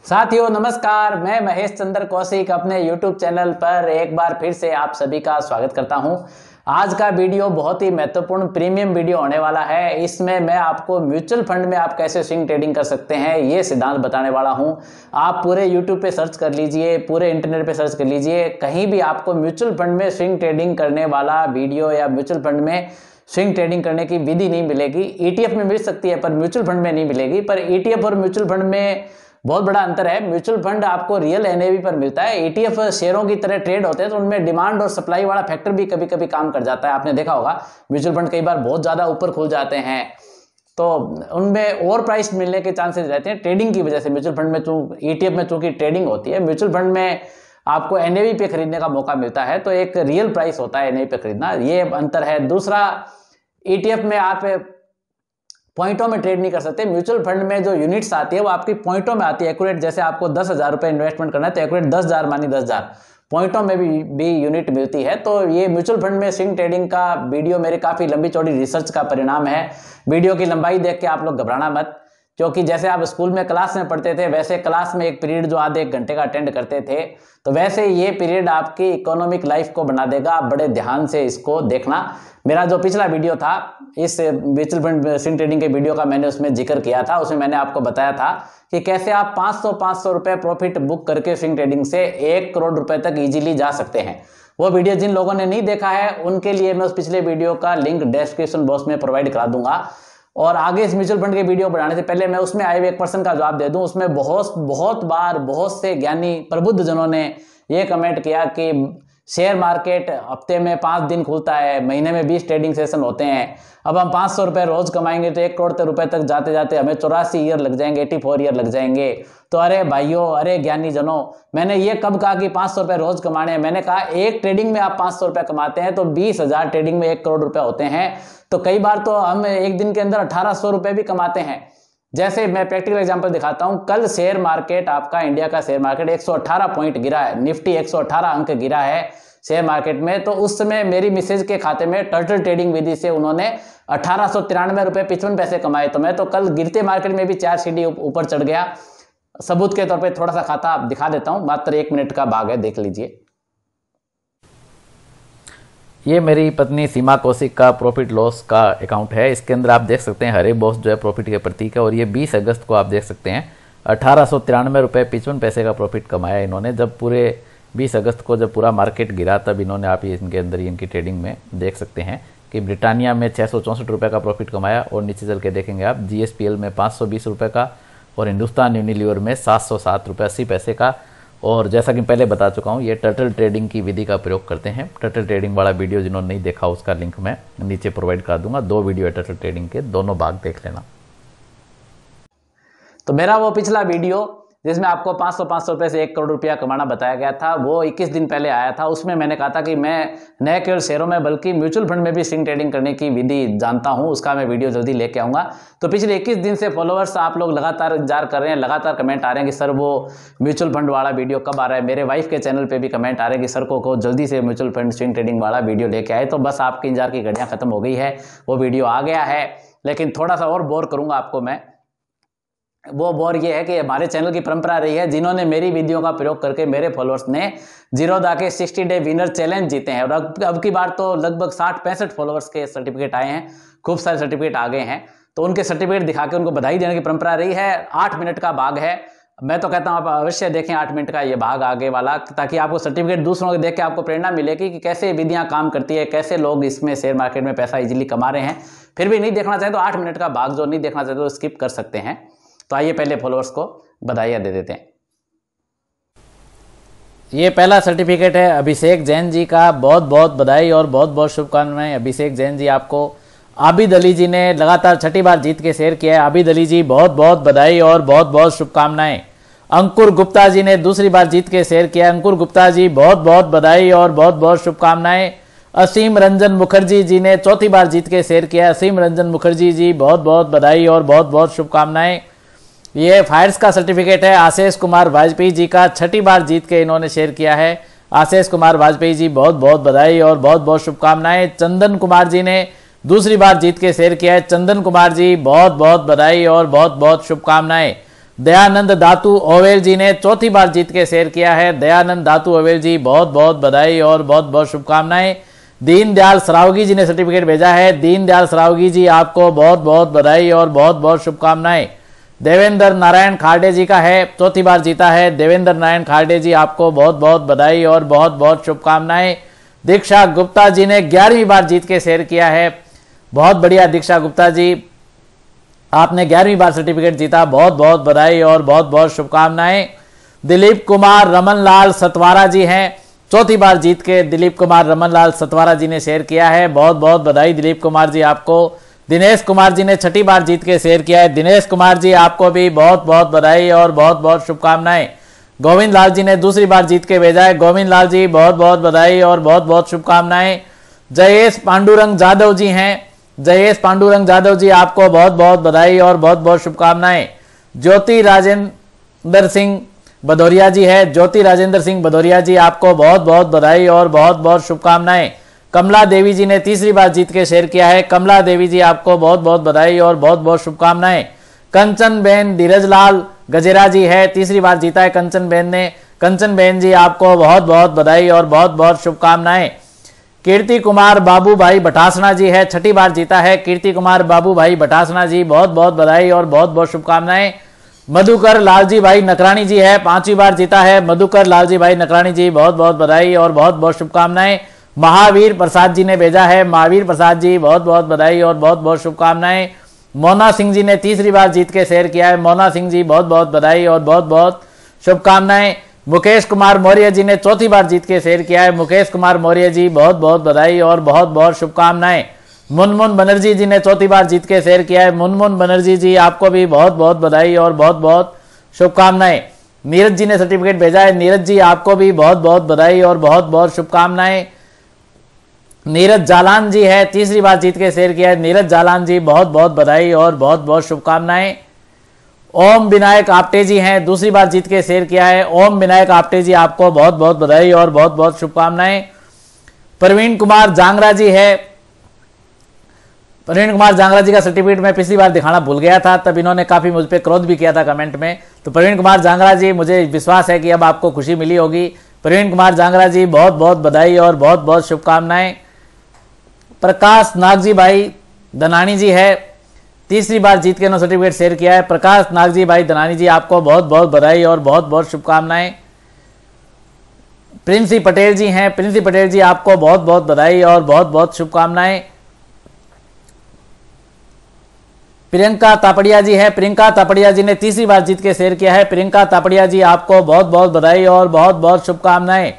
साथियों नमस्कार, मैं महेश चंद्र कौशिक अपने YouTube चैनल पर एक बार फिर से आप सभी का स्वागत करता हूं। आज का वीडियो बहुत ही महत्वपूर्ण प्रीमियम वीडियो होने वाला है। इसमें मैं आपको म्यूचुअल फंड में आप कैसे स्विंग ट्रेडिंग कर सकते हैं ये सिद्धांत बताने वाला हूं। आप पूरे YouTube पे सर्च कर लीजिए, पूरे इंटरनेट पे सर्च कर लीजिए, कहीं भी आपको म्यूचुअल फंड में स्विंग ट्रेडिंग करने वाला वीडियो या म्यूचुअल फंड में स्विंग ट्रेडिंग करने की विधि नहीं मिलेगी। ETF में मिल सकती है पर म्यूचुअल फंड में नहीं मिलेगी। पर ETF और म्यूचुअल फंड में बहुत बड़ा अंतर है। म्यूचुअल फंड आपको रियल एनएवी पर मिलता है, ETF शेयरों की तरह ट्रेड होते हैं, तो उनमें डिमांड और सप्लाई वाला फैक्टर भी कभी कभी काम कर जाता है। आपने देखा होगा म्यूचुअल फंड कई बार बहुत ज्यादा ऊपर खुल जाते हैं तो उनमें ओवर प्राइस मिलने के चांसेस रहते हैं ट्रेडिंग की वजह से। म्यूचुअल फंड में ETF में चूंकि ट्रेडिंग होती है, म्यूचुअल फंड में आपको एनएवी पे खरीदने का मौका मिलता है, तो एक रियल प्राइस होता है एनएवी पे खरीदना, ये अंतर है। दूसरा, ETF में आप पॉइंटों में ट्रेड नहीं कर सकते। म्यूचुअल फंड में जो यूनिट्स आती है वो आपकी पॉइंटों में आती है एक्यूरेट। जैसे आपको 10,000 रुपए इन्वेस्टमेंट करना है तो एक्यूरेट 10,000 मानी 10,000 पॉइंटों में भी यूनिट मिलती है। तो ये म्यूचुअल फंड में स्विंग ट्रेडिंग का वीडियो मेरे काफी लंबी चौड़ी रिसर्च का परिणाम है। वीडियो की लंबाई देख के आप लोग घबराना मत, क्योंकि जैसे आप स्कूल में क्लास में पढ़ते थे वैसे क्लास में एक पीरियड जो आधे 1 घंटे का अटेंड करते थे, तो वैसे ये पीरियड आपकी इकोनॉमिक लाइफ को बना देगा। आप बड़े ध्यान से इसको देखना। मेरा जो पिछला वीडियो था इस म्यूचुअल फंड स्विंग ट्रेडिंग के वीडियो का, मैंने उसमें जिक्र किया था। उसमें मैंने आपको बताया था कि कैसे आप 500 रुपए प्रॉफिट बुक करके स्विंग ट्रेडिंग से 1 करोड़ रुपए तक इजीली जा सकते हैं। वो वीडियो जिन लोगों ने नहीं देखा है उनके लिए मैं उस पिछले वीडियो का लिंक डिस्क्रिप्शन बॉक्स में प्रोवाइड करा दूंगा। और आगे इस म्यूचुअल फंड के वीडियो बनाने से पहले मैं उसमें आए हुए एक पर्सन का जवाब दे दूं। उसमें बहुत बार बहुत से ज्ञानी प्रबुद्ध जनों ने ये कमेंट किया कि शेयर मार्केट हफ्ते में 5 दिन खुलता है, महीने में 20 ट्रेडिंग सेशन होते हैं, अब हम 500 रुपए रोज कमाएंगे तो 1 करोड़ रुपए तक जाते जाते हमें 84 ईयर लग जाएंगे, 84 ईयर लग जाएंगे। तो अरे भाइयों, अरे ज्ञानी जनों, मैंने ये कब कहा कि 500 रुपए रोज कमाने हैं? मैंने कहा एक ट्रेडिंग में आप 500 रुपए कमाते हैं तो 20,000 ट्रेडिंग में 1 करोड़ रुपए होते हैं। तो कई बार तो हम एक दिन के अंदर 1800 रुपए भी कमाते हैं। जैसे मैं प्रैक्टिकल एग्जांपल दिखाता हूं। कल शेयर मार्केट आपका, इंडिया का शेयर मार्केट 118 पॉइंट गिरा है, निफ्टी 118 अंक गिरा है शेयर मार्केट में। तो उस समय मेरी मिसेज के खाते में टर्टल ट्रेडिंग विधि से उन्होंने 1893 रुपए 55 पैसे कमाए। तो मैं तो कल गिरते मार्केट में भी 4 सीढ़ी ऊपर चढ़ गया। सबूत के तौर पे थोड़ा सा खाता दिखा देता हूं, मात्र 1 मिनट का भाग है, देख लीजिए। ये मेरी पत्नी सीमा कौशिक का प्रॉफिट लॉस का अकाउंट है। इसके अंदर आप देख सकते हैं हरे बॉस जो है प्रॉफिट के प्रतीक है, और ये 20 अगस्त को आप देख सकते हैं 1893 रुपये 55 पैसे का प्रॉफिट कमाया इन्होंने। जब पूरे 20 अगस्त को जब पूरा मार्केट गिरा तब इन्होंने, आप ये इनके अंदर इनकी ट्रेडिंग में देख सकते हैं कि ब्रिटानिया में 664 रुपये का प्रॉफिट कमाया, और नीचे चल के देखेंगे आप GSPL में 520 रुपये का, और हिंदुस्तान यूनिलीवर में 707 रुपये 80 पैसे का। और जैसा कि पहले बता चुका हूँ, ये टर्टल ट्रेडिंग की विधि का प्रयोग करते हैं। टर्टल ट्रेडिंग वाला वीडियो जिन्होंने नहीं देखा उसका लिंक मैं नीचे प्रोवाइड कर दूंगा। 2 वीडियो है टर्टल ट्रेडिंग के, दोनों भाग देख लेना। तो मेरा वो पिछला वीडियो जिसमें आपको 500 रुपए से 1 करोड़ रुपया कमाना बताया गया था, वो 21 दिन पहले आया था। उसमें मैंने कहा था कि मैं न केवल शेयरों में बल्कि म्यूचुअल फंड में भी स्विंग ट्रेडिंग करने की विधि जानता हूं। उसका मैं वीडियो जल्दी लेके आऊंगा। तो पिछले 21 दिन से फॉलोअर्स आप लोग लगातार इंतजार कर रहे हैं, लगातार कमेंट आ रहे हैं कि सर वो म्यूचुअल फंड वाला वीडियो कब आ रहा है। मेरे वाइफ के चैनल पर भी कमेंट आ रहे हैं कि सर को जल्दी से म्यूचुअल फंड स्विंग ट्रेडिंग वाला वीडियो लेके आए। तो बस आपकी इंतजार की घड़ियाँ खत्म हो गई है, वो वीडियो आ गया है। लेकिन थोड़ा सा और बोर करूंगा आपको मैं। वो बोर ये है कि हमारे चैनल की परंपरा रही है, जिन्होंने मेरी वीडियो का प्रयोग करके मेरे फॉलोअर्स ने जीरोधा के 60 डे विनर चैलेंज जीते हैं। और अब की बार तो लगभग 60-65 फॉलोअर्स के सर्टिफिकेट आए हैं, खूब सारे सर्टिफिकेट आ गए हैं। तो उनके सर्टिफिकेट दिखा के उनको बधाई देने की परंपरा रही है। 8 मिनट का भाग है। मैं तो कहता हूँ आप अवश्य देखें 8 मिनट का ये भाग आगे वाला, ताकि आपको सर्टिफिकेट दूसरों को देख के आपको प्रेरणा मिलेगी कि कैसे विधियाँ काम करती है, कैसे लोग इसमें शेयर मार्केट में पैसा इजीली कमा रहे हैं। फिर भी नहीं देखना चाहे तो 8 मिनट का भाग जो नहीं देखना चाहते तो स्किप कर सकते हैं। तो आइए पहले फॉलोअर्स को बधाइयाँ दे देते हैं। ये पहला सर्टिफिकेट है अभिषेक जैन जी का। बहुत बहुत बधाई और बहुत बहुत शुभकामनाएं अभिषेक जैन जी आपको। आबिद अली जी ने लगातार 6ठी बार जीत के शेयर किया है। आबिद अली जी बहुत बहुत बधाई और बहुत बहुत शुभकामनाएं। अंकुर गुप्ता जी ने दूसरी बार जीत के शेयर किया। अंकुर गुप्ता जी बहुत बहुत बधाई और बहुत बहुत शुभकामनाएं। असीम रंजन मुखर्जी जी ने 4थी बार जीत के शेयर किया। असीम रंजन मुखर्जी जी बहुत बहुत बधाई और बहुत बहुत शुभकामनाएं। ये फायर्स का सर्टिफिकेट है आशीष कुमार वाजपेयी जी का। 6ठी बार जीत के इन्होंने शेयर किया है। आशीष कुमार वाजपेयी जी बहुत बहुत बधाई और बहुत बहुत शुभकामनाएं। चंदन कुमार जी ने दूसरी बार जीत के शेयर किया है। चंदन कुमार जी बहुत बहुत बधाई और बहुत बहुत शुभकामनाएं। दयानंद दातू ओवेल जी ने चौथी बार जीत के शेयर किया है। दयानंद दातू ओवेल जी बहुत बहुत बधाई और बहुत बहुत शुभकामनाएं। दीनदयाल सरावगी जी ने सर्टिफिकेट भेजा है। दीनदयाल सरावगी जी आपको बहुत बहुत बधाई और बहुत बहुत शुभकामनाएं। देवेंद्र नारायण खारडे जी का है, चौथी बार जीता है। देवेंद्र नारायण खारडे जी आपको बहुत बहुत बधाई और बहुत बहुत शुभकामनाएं। दीक्षा गुप्ता जी ने 11वीं बार जीत के शेयर किया है। बहुत बढ़िया दीक्षा गुप्ता जी, आपने 11वीं बार सर्टिफिकेट जीता, बहुत बहुत बधाई और बहुत बहुत शुभकामनाएं। दिलीप कुमार रमनलाल सतवारा जी हैं, चौथी बार जीत के दिलीप कुमार रमनलाल सतवारा जी ने शेयर किया है। बहुत बहुत बधाई दिलीप कुमार जी आपको। दिनेश कुमार जी ने छठी बार जीत के शेयर किया है। दिनेश कुमार जी आपको भी बहुत बहुत बधाई और बहुत बहुत शुभकामनाएं। गोविंद लाल जी ने दूसरी बार जीत के भेजा है। गोविंद लाल जी बहुत बहुत बधाई और बहुत बहुत शुभकामनाएं। जयेश पांडुरंग जाधव जी हैं, जयेश पांडुरंग जाधव जी आपको बहुत बहुत बधाई और बहुत बहुत शुभकामनाएं। ज्योति राजेंद्र सिंह भदौरिया जी है, ज्योति राजेंद्र सिंह भदौरिया जी आपको बहुत बहुत बधाई और बहुत बहुत शुभकामनाएं। कमला देवी जी ने तीसरी बार जीत के शेयर किया है। कमला देवी जी आपको बहुत बहुत बधाई और बहुत बहुत शुभकामनाएं। कंचन बेन धीरजलाल गजेरा जी है, तीसरी बार जीता है कंचन बेन ने। कंचन बेन जी आपको बहुत बहुत बधाई और बहुत बहुत शुभकामनाएं। कीर्ति कुमार बाबू भाई भटासना जी है, छठी बार जीता है। कीर्ति कुमार बाबू भाई भटासना जी बहुत बहुत बधाई और बहुत बहुत शुभकामनाएं। मधुकर लालजी भाई नकरानी जी है, 5वीं बार जीता है। मधुकर लालजी भाई नकरानी जी बहुत बहुत बधाई और बहुत बहुत शुभकामनाएं। महावीर प्रसाद जी ने भेजा है, महावीर प्रसाद जी बहुत बहुत बधाई और बहुत बहुत शुभकामनाएं। मोना सिंह जी ने तीसरी बार जीत के शेयर किया है। मोना सिंह जी बहुत बहुत बधाई और बहुत बहुत शुभकामनाएं। मुकेश कुमार मौर्य जी ने चौथी बार जीत के शेयर किया है। मुकेश कुमार मौर्य जी बहुत बहुत बधाई और बहुत बहुत शुभकामनाएं। मुनमुन बनर्जी जी ने चौथी बार जीत के शेयर किया है। मुनमुन बनर्जी जी आपको भी बहुत बहुत बधाई और बहुत बहुत शुभकामनाएं। नीरज जी ने सर्टिफिकेट भेजा है। नीरज जी आपको भी बहुत बहुत बधाई और बहुत बहुत शुभकामनाएं। नीरज जालान जी है, तीसरी बार जीत के शेयर किया है। नीरज जालान जी बहुत बहुत बधाई और बहुत बहुत शुभकामनाएं। ओम विनायक आपटे जी हैं, दूसरी बार जीत के शेयर किया है। ओम विनायक आपटे जी आपको बहुत बहुत बधाई और बहुत बहुत शुभकामनाएं। प्रवीण कुमार जांगरा जी है, प्रवीण कुमार जांगरा जी का सर्टिफिकेट मैं पिछली बार दिखाना भूल गया था, तब इन्होंने काफी मुझ पर क्रोध भी किया था कमेंट में। तो प्रवीण कुमार जांगरा जी, मुझे विश्वास है कि अब आपको खुशी मिली होगी। प्रवीण कुमार जांगरा जी बहुत बहुत बधाई और बहुत बहुत शुभकामनाएं। प्रकाश नागजी भाई धनानी जी है, तीसरी बार जीत के सर्टिफिकेट शेयर किया है। प्रकाश नागजी भाई धनानी जी आपको बहुत बहुत बधाई और बहुत बहुत शुभकामनाएं। प्रिंसी पटेल जी हैं, प्रिंसी पटेल जी आपको बहुत बहुत बधाई और बहुत बहुत शुभकामनाएं। प्रियंका तापड़िया जी है, प्रियंका तापड़िया जी ने तीसरी बार जीत के शेयर किया है। प्रियंका तापड़िया जी आपको बहुत बहुत बधाई और बहुत बहुत शुभकामनाएं।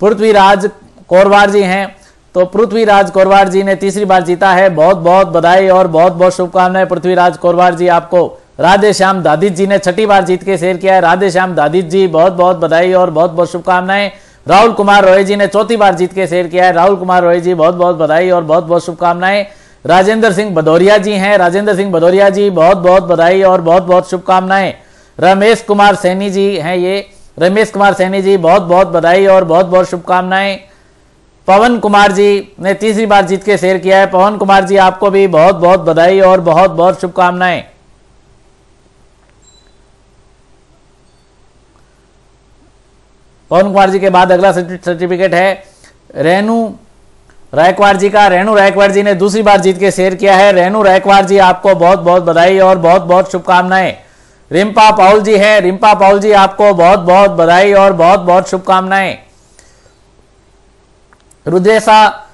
पृथ्वीराज कोरवार जी हैं, तो पृथ्वीराज कोरवार जी ने तीसरी बार जीता है। बहुत बहुत बधाई और बहुत बहुत शुभकामनाएं पृथ्वीराज कोरवार जी आपको। राधे श्याम दादित जी ने छठी बार जीत के शेयर किया है। राधे श्याम दादित जी बहुत बहुत बधाई और बहुत बहुत शुभकामनाएं। राहुल कुमार रॉय जी ने चौथी बार जीत के शेयर किया है। राहुल कुमार रॉय जी बहुत बहुत बधाई और बहुत बहुत शुभकामनाएं। राजेंद्र सिंह भदौरिया जी हैं, राजेंद्र सिंह भदौरिया जी बहुत बहुत बधाई और बहुत बहुत शुभकामनाएं। रमेश कुमार सैनी जी हैं, ये रमेश कुमार सैनी जी बहुत बहुत बधाई और बहुत बहुत शुभकामनाएं। पवन कुमार जी ने तीसरी बार जीत के शेयर किया है। पवन कुमार जी आपको भी बहुत बहुत बधाई और बहुत बहुत शुभकामनाएं। पवन कुमार जी के बाद अगला सर्टिफिकेट है रेणु रायकवाड़ जी का। रेणु रायकवाड़ जी ने दूसरी बार जीत के शेयर किया है। रेणु रायकवाड़ जी आपको बहुत बहुत बधाई और बहुत बहुत शुभकामनाएं। रिम्पा पाउल जी है, रिम्पा पाउल जी आपको बहुत बहुत बधाई और बहुत बहुत शुभकामनाएं। रुद्रेशा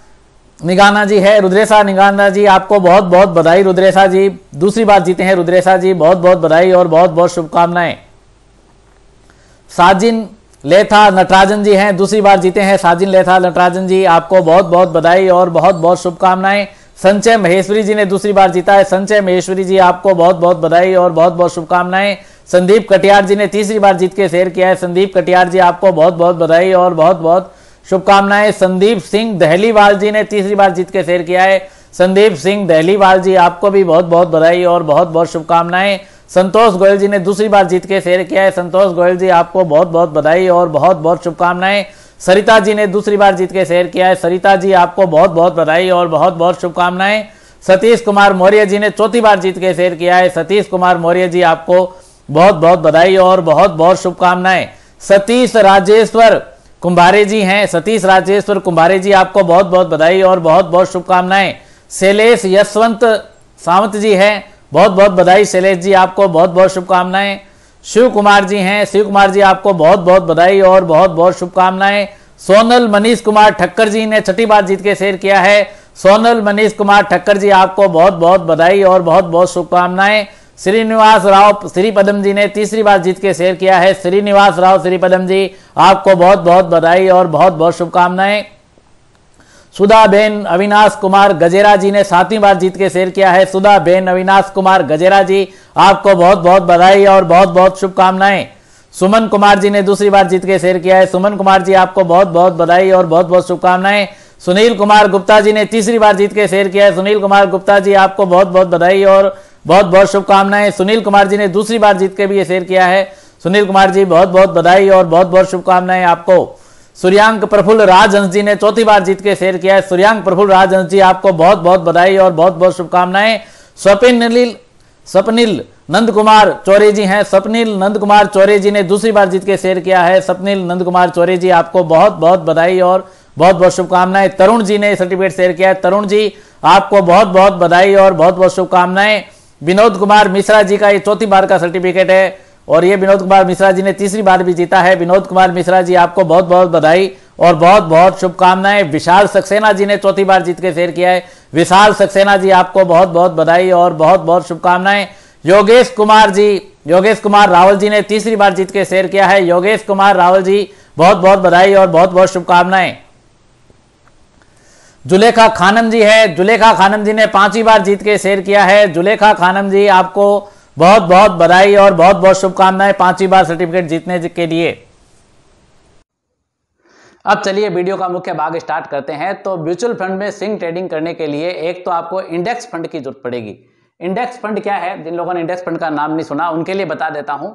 निगाना जी है, रुद्रेशा निगाना जी आपको बहुत बहुत बधाई। रुद्रेशा जी दूसरी बार जीते हैं। रुद्रेशा जी बहुत बहुत बधाई और बहुत बहुत शुभकामनाएं। साजिन लेथा नटराजन जी हैं, दूसरी बार जीते हैं। साजिन लेथा नटराजन जी आपको बहुत बहुत बधाई और बहुत बहुत शुभकामनाएं। संचय महेश्वरी जी ने दूसरी बार जीता है। संचय महेश्वरी जी आपको बहुत बहुत बधाई और बहुत बहुत शुभकामनाएं। संदीप कटियार जी ने तीसरी बार जीत के शेयर किया है। संदीप कटियार जी आपको बहुत बहुत बधाई और बहुत बहुत शुभकामनाएं। संदीप सिंह दहलीवाल जी ने तीसरी बार जीत के शेयर किया है। संदीप सिंह दहलीवाल जी आपको भी बहुत बहुत बधाई और बहुत बहुत शुभकामनाएं। संतोष गोयल जी ने दूसरी बार जीत के शेयर किया है। संतोष गोयल जी आपको बहुत बहुत बधाई और बहुत बहुत शुभकामनाएं। सरिता जी ने दूसरी बार जीत के शेयर किया है। सरिता जी आपको बहुत बहुत बधाई और बहुत बहुत शुभकामनाएं। सतीश कुमार मौर्य जी ने चौथी बार जीत के शेयर किया है। सतीश कुमार मौर्य जी आपको बहुत बहुत बधाई और बहुत बहुत शुभकामनाएं। सतीश राजेश्वर कुंभारे जी हैं, सतीश राजेश्वर कुंभारे जी आपको बहुत बहुत बधाई और बहुत बहुत शुभकामनाएं। शैलेश यशवंत सावंत जी हैं, बहुत बहुत बधाई शैलेश जी, आपको बहुत बहुत शुभकामनाएं। शिव कुमार जी हैं, शिव कुमार जी आपको बहुत बहुत बधाई और बहुत बहुत शुभकामनाएं। सोनल मनीष कुमार ठक्कर जी ने छठी बार जीत के शेयर किया है, सोनल मनीष कुमार ठक्कर जी आपको बहुत बहुत बधाई और बहुत बहुत शुभकामनाएं। श्रीनिवास राव श्रीपदम जी ने तीसरी बार जीत के शेयर किया है, श्रीनिवास राव श्रीपदम जी आपको बहुत बहुत बधाई और बहुत बहुत शुभकामनाएं। सुधा बेन अविनाश कुमार गजेरा जी ने 7वीं बार जीत के शेयर किया है, सुधा बेन अविनाश कुमार गजेरा जी आपको बहुत बहुत बधाई और बहुत बहुत शुभकामनाएं। सुमन कुमार जी ने दूसरी बार जीत के शेयर किया है, सुमन कुमार जी आपको बहुत बहुत बधाई और बहुत बहुत शुभकामनाएं। सुनील कुमार गुप्ता जी ने तीसरी बार जीत के शेयर किया है, सुनील कुमार गुप्ता जी आपको बहुत बहुत बधाई और बहुत बहुत शुभकामनाएं। सुनील कुमार जी ने दूसरी बार जीत के भी ये शेयर किया है, सुनील कुमार जी बहुत बहुत बधाई और बहुत बहुत शुभकामनाएं आपको। सूर्यांक प्रफुल्ल राजहंस जी ने चौथी बार जीत के शेयर किया है, सूर्यांक प्रफुल्ल राजहंस जी आपको बहुत बहुत बधाई और बहुत बहुत शुभकामनाएं। स्वप्निल नंद कुमार चौरे जी हैं, स्वप्निल नंद कुमार चौरे जी ने दूसरी बार जीत के शेयर किया है, स्वप्निल नंद कुमार चौरे जी आपको बहुत बहुत बधाई और बहुत बहुत शुभकामनाएं। तरुण जी ने सर्टिफिकेट शेयर किया है, तरुण जी आपको बहुत बहुत बधाई और बहुत बहुत शुभकामनाएं। विनोद कुमार मिश्रा जी का ये चौथी बार का सर्टिफिकेट है और ये विनोद कुमार मिश्रा जी ने तीसरी बार भी जीता है, विनोद कुमार मिश्रा जी आपको बहुत बहुत बधाई और बहुत बहुत शुभकामनाएं। विशाल सक्सेना जी ने चौथी बार जीत के शेयर किया है, विशाल सक्सेना जी आपको बहुत बहुत बधाई और बहुत बहुत शुभकामनाएं। योगेश कुमार रावल जी ने तीसरी बार जीत के शेयर किया है, योगेश कुमार रावल जी बहुत बहुत बधाई और बहुत बहुत शुभकामनाएं। जुलेखा खानम जी है, जुलेखा खानम जी ने 5वीं बार जीत के शेयर किया है, जुलेखा खानम जी आपको बहुत बहुत बधाई और बहुत बहुत शुभकामनाएं 5वीं बार सर्टिफिकेट जीतने के लिए। अब चलिए वीडियो का मुख्य भाग स्टार्ट करते हैं। तो म्यूचुअल फंड में स्विंग ट्रेडिंग करने के लिए एक तो आपको इंडेक्स फंड की जरूरत पड़ेगी। इंडेक्स फंड क्या है, जिन लोगों ने इंडेक्स फंड का नाम नहीं सुना उनके लिए बता देता हूं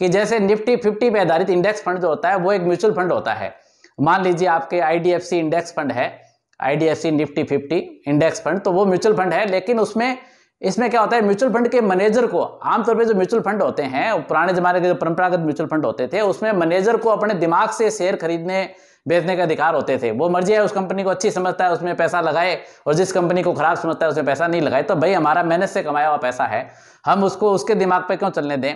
कि जैसे निफ्टी 50 पे आधारित इंडेक्स फंड जो होता है वो एक म्यूचुअल फंड होता है। मान लीजिए आपके IDFC इंडेक्स फंड है, IDFC निफ्टी 50 इंडेक्स फंड, तो वो म्यूचुअल फंड है। लेकिन इसमें क्या होता है, म्यूचुअल फंड के मैनेजर को, आमतौर पे जो म्यूचुअल फंड होते हैं, पुराने जमाने के जो परंपरागत म्यूचुअल फंड होते थे, उसमें मैनेजर को अपने दिमाग से शेयर खरीदने बेचने का अधिकार होते थे। वो मर्जी है, उस कंपनी को अच्छी समझता है उसमें पैसा लगाए और जिस कंपनी को खराब समझता है उसमें पैसा नहीं लगाए। तो भाई हमारा मेहनत से कमाया हुआ पैसा है, हम उसको उसके दिमाग पे क्यों चलने दें।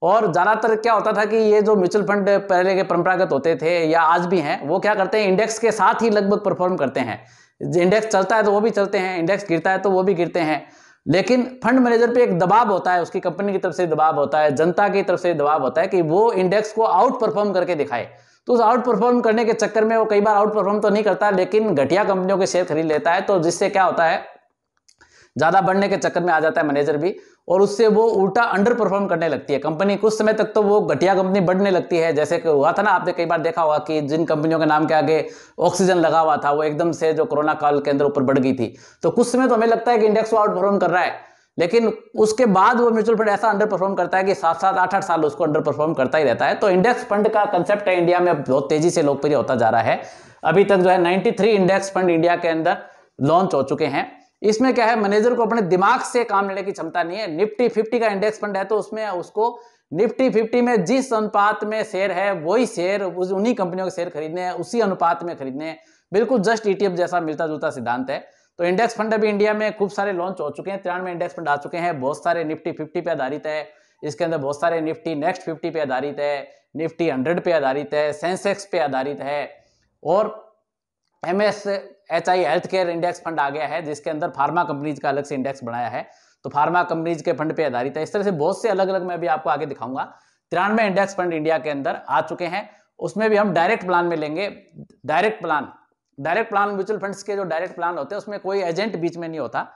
और ज्यादातर क्या होता था कि ये जो म्यूचुअल फंड पहले के परंपरागत होते थे या आज भी हैं, वो क्या करते हैं, इंडेक्स के साथ ही लगभग परफॉर्म करते हैं। इंडेक्स चलता है तो वो भी चलते हैं, इंडेक्स गिरता है तो वो भी गिरते हैं। लेकिन फंड मैनेजर पे एक दबाव होता है, उसकी कंपनी की तरफ से दबाव होता है, जनता की तरफ से दबाव होता है कि वो इंडेक्स को आउट परफॉर्म करके दिखाए। तो उस आउट परफॉर्म करने के चक्कर में वो कई बार आउट परफॉर्म तो नहीं करता, लेकिन घटिया कंपनियों के शेयर खरीद लेता है। तो जिससे क्या होता है, ज्यादा बढ़ने के चक्कर में आ जाता है मैनेजर भी, और उससे वो उल्टा अंडर परफॉर्म करने लगती है कंपनी। कुछ समय तक तो वो घटिया कंपनी बढ़ने लगती है, जैसे कि हुआ था ना, आपने कई बार देखा होगा कि जिन कंपनियों के नाम के आगे ऑक्सीजन लगा हुआ था वो एकदम से जो कोरोना काल के अंदर ऊपर बढ़ गई थी। तो कुछ समय तो हमें लगता है कि इंडेक्स को आउट परफॉर्म कर रहा है, लेकिन उसके बाद वो म्यूचुअल फंड ऐसा अंडर परफॉर्म करता है कि 7-7, 8-8 साल उसको अंडर परफॉर्म करता ही रहता है। तो इंडेक्स फंड का कंसेप्ट है इंडिया में बहुत तेजी से लोकप्रिय होता जा रहा है। अभी तक जो है 93 इंडेक्स फंड इंडिया के अंदर लॉन्च हो चुके हैं। इसमें क्या है, मैनेजर को अपने दिमाग से काम लेने की क्षमता नहीं है। निफ्टी 50 का इंडेक्स फंड है तो उसमें उसको निफ्टी 50 में जिस अनुपात में शेयर है वही शेयर उन्हीं कंपनियों के शेयर खरीदने हैं, उसी अनुपात में खरीदने हैं। बिल्कुल जस्ट ETF जैसा मिलता जुलता सिद्धांत है। तो इंडेक्स फंड अभी इंडिया में खूब सारे लॉन्च हो चुके हैं, 93 इंडेक्स फंड आ चुके हैं। बहुत सारे निफ्टी 50 पे आधारित है, इसके अंदर बहुत सारे निफ्टी नेक्स्ट 50 पे आधारित है, निफ्टी 100 पे आधारित है, सेंसेक्स पे आधारित है, और MSHI health care index fund आ गया है जिसके अंदर फार्मा कंपनीज का अलग से इंडेक्स बनाया है, तो फार्मा कंपनीज के फंड पे आधारित है। इस तरह से बहुत से अलग अलग मैं भी आपको आगे दिखाऊंगा। 93 इंडेक्स फंड इंडिया के अंदर आ चुके हैं। उसमें भी हम डायरेक्ट प्लान में लेंगे। डायरेक्ट प्लान म्यूचुअल फंड्स के जो डायरेक्ट प्लान होते हैं उसमें कोई एजेंट बीच में नहीं होता।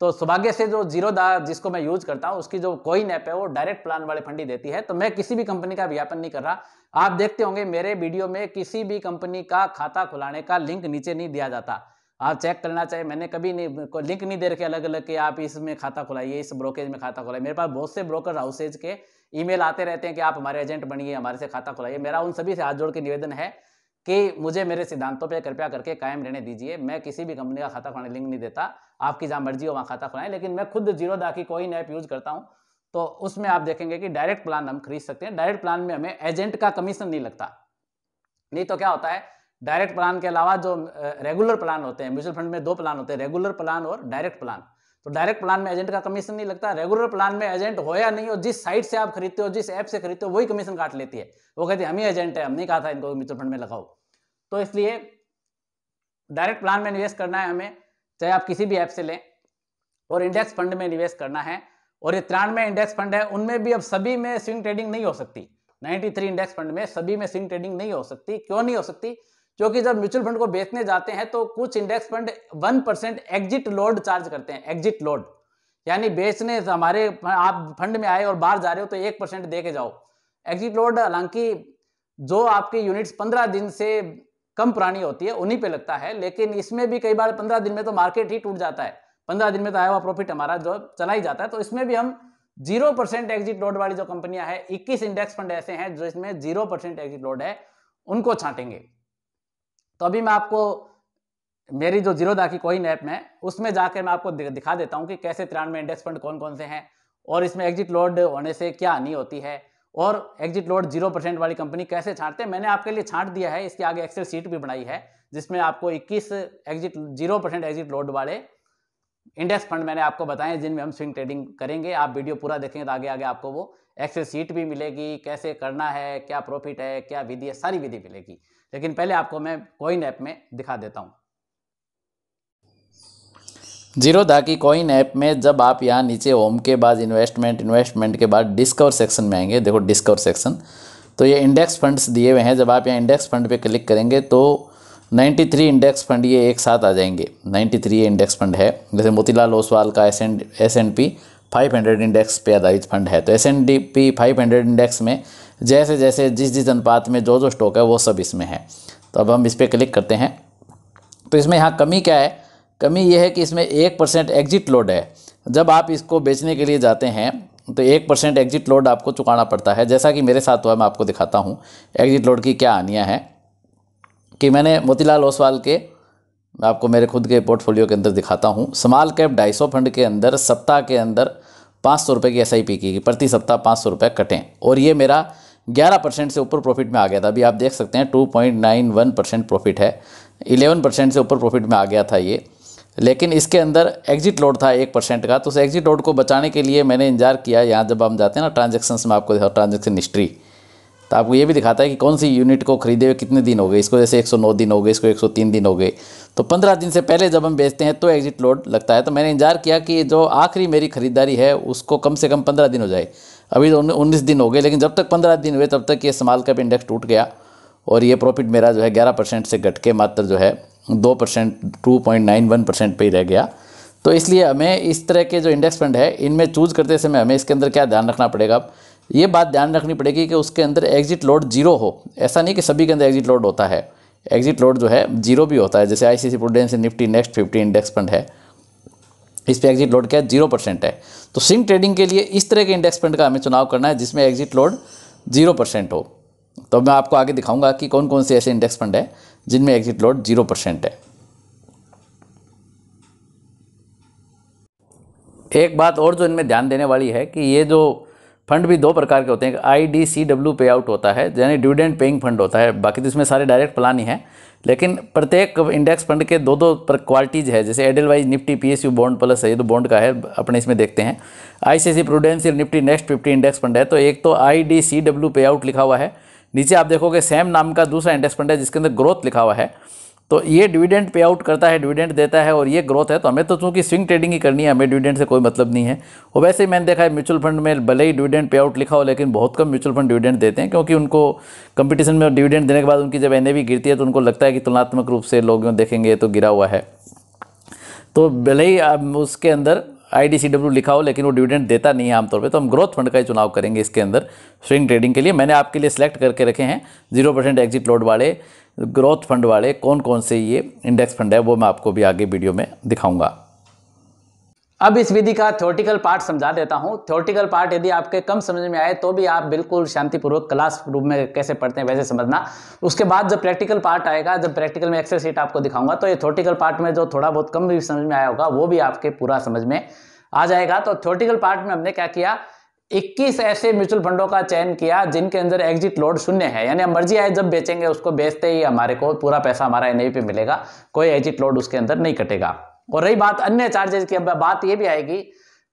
तो सौभाग्य से जो जीरोधा जिसको मैं यूज करता हूं उसकी जो कॉइन ऐप है वो डायरेक्ट प्लान वाले फंड ही देती है। तो मैं किसी भी कंपनी का विज्ञापन नहीं कर रहा। आप देखते होंगे मेरे वीडियो में किसी भी कंपनी का खाता खुलाने का लिंक नीचे नहीं दिया जाता। आप चेक करना चाहिए, मैंने कभी नहीं लिंक नहीं दे रखे अलग अलग कि आप इसमें खाता खुलाइए, इस ब्रोकेज में खाता खुलाइए। मेरे पास बहुत से ब्रोकर हाउसेज के ईमेल आते रहते हैं कि आप हमारे एजेंट बनिए, हमारे से खाता खुलाइए। मेरा उन सभी से हाथ जोड़ के निवेदन है कि मुझे मेरे सिद्धांतों पे कृपया करके कायम रहने दीजिए। मैं किसी भी कंपनी का खाता खुलाने लिंक नहीं देता, आपकी जहां मर्जी हो वहां खाता खुलाएं। लेकिन मैं खुद जीरोधा की कॉइन ऐप यूज करता हूं, तो उसमें आप देखेंगे कि डायरेक्ट प्लान हम खरीद सकते हैं। डायरेक्ट प्लान में हमें एजेंट का कमीशन नहीं लगता। नहीं तो क्या होता है, डायरेक्ट प्लान के अलावा जो रेगुलर प्लान होते हैं, म्यूचुअल फंड में 2 प्लान होते हैं, रेगुलर प्लान और डायरेक्ट प्लान। तो डायरेक्ट प्लान में एजेंट का कमीशन नहीं लगता। रेगुलर प्लान में एजेंट हो या नहीं हो, जिस साइट से आप खरीदते हो, जिस ऐप से खरीदते हो, वही कमीशन काट लेती है। वो कहती है हम ही एजेंट है, हमने कहा था इनको म्यूचुअल फंड में लगाओ। तो इसलिए डायरेक्ट प्लान में निवेश करना है हमें, चाहे आप किसी भी ऐप से लें। और इंडेक्स फंड में निवेश करना है। और ये 93 इंडेक्स फंड है, उनमें भी अब सभी में स्विंग ट्रेडिंग नहीं हो सकती। 93 इंडेक्स फंड में सभी में स्विंग ट्रेडिंग नहीं हो सकती। क्यों नहीं हो सकती? क्योंकि जब म्यूचुअल फंड को बेचने जाते हैं तो कुछ index fund 1% exit load charge करते हैं। एग्जिट लोड यानी बेचने हमारे, आप फंड में आए और बाहर जा रहे हो तो 1% दे के जाओ। एग्जिट लोड हालांकि जो आपकी यूनिट्स 15 दिन से कम पुरानी होती है उन्हीं पे लगता है, लेकिन इसमें भी कई बार 15 दिन में तो मार्केट ही टूट जाता है। 15 दिन में तो आया हुआ प्रॉफिट हमारा जो चला ही जाता है। तो इसमें भी हम 0% एग्जिट लोड वाली जो कंपनियां हैं, 21 इंडेक्स फंड ऐसे हैं जो इसमें 0% एग्जिट लोड है, उनको छांटेंगे। तो अभी मैं आपको मेरी जो जीरोधा की कॉइन ऐप में, उसमें जाकर मैं आपको दिखा देता हूं कि कैसे 93 इंडेक्स फंड कौन कौन से हैं और इसमें एग्जिट लोड होने से क्या हानि होती है और एग्जिट लोड 0% वाली कंपनी कैसे छांटते हैं। मैंने आपके लिए छांट दिया है, इसके आगे एक्सेल शीट भी बनाई है जिसमें आपको 21 0% एग्जिट लोड वाले इंडेक्स फंड मैंने आपको बताए जिनमें हम स्विंग ट्रेडिंग करेंगे। आप वीडियो पूरा देखेंगे तो आगे आगे आपको वो एक्सेल शीट भी मिलेगी, कैसे करना है, क्या प्रॉफिट है, क्या विधि है, सारी विधि मिलेगी। लेकिन पहले आपको मैं कॉइन ऐप में दिखा देता हूँ। जीरोधा की कॉइन ऐप में जब आप यहाँ नीचे होम के बाद इन्वेस्टमेंट के बाद डिस्कवर सेक्शन में आएंगे, देखो डिस्कवर सेक्शन, तो ये इंडेक्स फंड्स दिए हुए हैं। जब आप यहाँ इंडेक्स फंड पे क्लिक करेंगे तो 93 इंडेक्स फंड ये एक साथ आ जाएंगे। 93 इंडेक्स फंड है, जैसे मोतीलाल ओसवाल का S&P 500 इंडेक्स पे आधारित फंड है। तो S&P 500 इंडेक्स में जैसे जैसे जिस अनुपात में जो स्टॉक है वो सब इसमें है। तो अब हम इस पर क्लिक करते हैं तो इसमें यहाँ कमी क्या है? कमी यह है कि इसमें 1% एग्जिट लोड है। जब आप इसको बेचने के लिए जाते हैं तो 1% एग्जिट लोड आपको चुकाना पड़ता है। जैसा कि मेरे साथ हुआ, मैं आपको दिखाता हूँ एग्जिट लोड की क्या हानियाँ हैं। कि मैंने मोतीलाल ओसवाल के, मैं आपको मेरे खुद के पोर्टफोलियो के अंदर दिखाता हूँ, स्मॉल कैप 250 फंड के अंदर सप्ताह के अंदर 500 रुपये की SIP की, प्रति सप्ताह 500 रुपये कटें और ये मेरा 11% से ऊपर प्रॉफिट में आ गया था। अभी आप देख सकते हैं 2.91% प्रॉफिट है, 11% से ऊपर प्रॉफिट में आ गया था ये। लेकिन इसके अंदर एग्जिट लोड था 1% का। तो उस एग्जिट लोड को बचाने के लिए मैंने इंतजार किया। यहाँ जब हम जाते हैं ना ट्रांजेक्शन्स में, आपको दिखा ट्रांजेक्शन हिस्ट्री, तो आपको ये भी दिखाता है कि कौन सी यूनिट को खरीदे हुए कितने दिन हो गए। इसको जैसे 109 दिन हो गए, इसको 103 दिन हो गए। तो 15 दिन से पहले जब हम बेचते हैं तो एग्जिट लोड लगता है। तो मैंने इंतजार किया कि जो आखिरी मेरी खरीदारी है उसको कम से कम 15 दिन हो जाए। अभी तो 19 दिन हो गए, लेकिन जब तक 15 दिन हुए तब तक ये स्मॉल कैप इंडेक्स टूट गया और ये प्रॉफिट मेरा जो है 11% से घट के मात्र जो है 2%, 2.91% पे ही रह गया। तो इसलिए हमें इस तरह के जो इंडेक्स फंड है इनमें चूज़ करते समय हमें इसके अंदर क्या ध्यान रखना पड़ेगा? ये बात ध्यान रखनी पड़ेगी कि उसके अंदर एग्जिट लोड 0 हो। ऐसा नहीं कि सभी के अंदर एग्जिट लोड होता है, एग्जिट लोड जो है 0 भी होता है। जैसे ICICI prudence Nifty next 50 index fund है, इस पर एग्जिट लोड क्या है? 0% है। तो स्विंग ट्रेडिंग के लिए इस तरह के इंडेक्स फंड का हमें चुनाव करना है जिसमें एग्जिट लोड 0% हो। तो मैं आपको आगे दिखाऊंगा कि कौन कौन से ऐसे इंडेक्स फंड है जिनमें एग्जिट लोड 0% है। एक बात और जो इनमें ध्यान देने वाली है कि ये जो फंड भी 2 प्रकार के होते हैं। IDCW पे आउट होता है, यानी डिविडेंड पेइंग फंड होता है। बाकी तो इसमें सारे डायरेक्ट प्लान ही हैं, लेकिन प्रत्येक इंडेक्स फंड के 2-2 क्वालिटीज़ है। जैसे Edelweiss Nifty PSU bond plus है, ये तो बॉन्ड का है, अपने इसमें देखते हैं। ICICI prudential Nifty next 50 index fund है। तो एक तो IDCW पे आउट लिखा हुआ है, नीचे आप देखोगे सैम नाम का दूसरा इंडेक्स फंड है जिसके अंदर ग्रोथ लिखा हुआ है। तो ये डिविडेंड पे आउट करता है, डिविडेंड देता है और ये ग्रोथ है। तो हमें तो चूंकि स्विंग ट्रेडिंग ही करनी है, हमें डिविडेंड से कोई मतलब नहीं है। और वैसे ही मैंने देखा है म्यूचुअल फंड में भले ही डिविडेंड पे आउट लिखा हो, लेकिन बहुत कम म्यूचुअल फंड डिविडेंड देते हैं, क्योंकि उनको कंपटीशन में डिविडेंड देने के बाद उनकी जब NAV गिरती है तो उनको लगता है कि तुलनात्मक रूप से लोग देखेंगे तो गिरा हुआ है। तो भले ही उसके अंदर IDCW लिखा हो लेकिन वो डिविडेंड देता नहीं है आमतौर पे। तो हम ग्रोथ फंड का ही चुनाव करेंगे इसके अंदर स्विंग ट्रेडिंग के लिए। मैंने आपके लिए सिलेक्ट करके रखे हैं 0% एग्जिट लोड वाले ग्रोथ फंड वाले कौन कौन से ये इंडेक्स फंड है, वो मैं आपको भी आगे वीडियो में दिखाऊंगा। अब इस विधि का थ्योरेटिकल पार्ट समझा देता हूं। थ्योरेटिकल पार्ट यदि आपके कम समझ में आए तो भी आप बिल्कुल शांतिपूर्वक क्लास रूप में कैसे पढ़ते हैं वैसे समझना। उसके बाद जब प्रैक्टिकल पार्ट आएगा, जब प्रैक्टिकल में एक्सेल शीट आपको दिखाऊंगा, तो ये थ्योरेटिकल पार्ट में जो थोड़ा बहुत कम भी समझ में आया होगा वो भी आपके पूरा समझ में आ जाएगा। तो थ्योरेटिकल पार्ट में हमने क्या किया, 21 ऐसे म्यूचुअल फंडों का चयन किया जिनके अंदर एग्जिट लोड शून्य है, यानी हम मर्जी आए जब बेचेंगे उसको, बेचते ही हमारे को पूरा पैसा हमारा एनएवी पे मिलेगा, कोई एग्जिट लोड उसके अंदर नहीं कटेगा। और रही बात अन्य चार्जेस की, अब बात ये भी आएगी,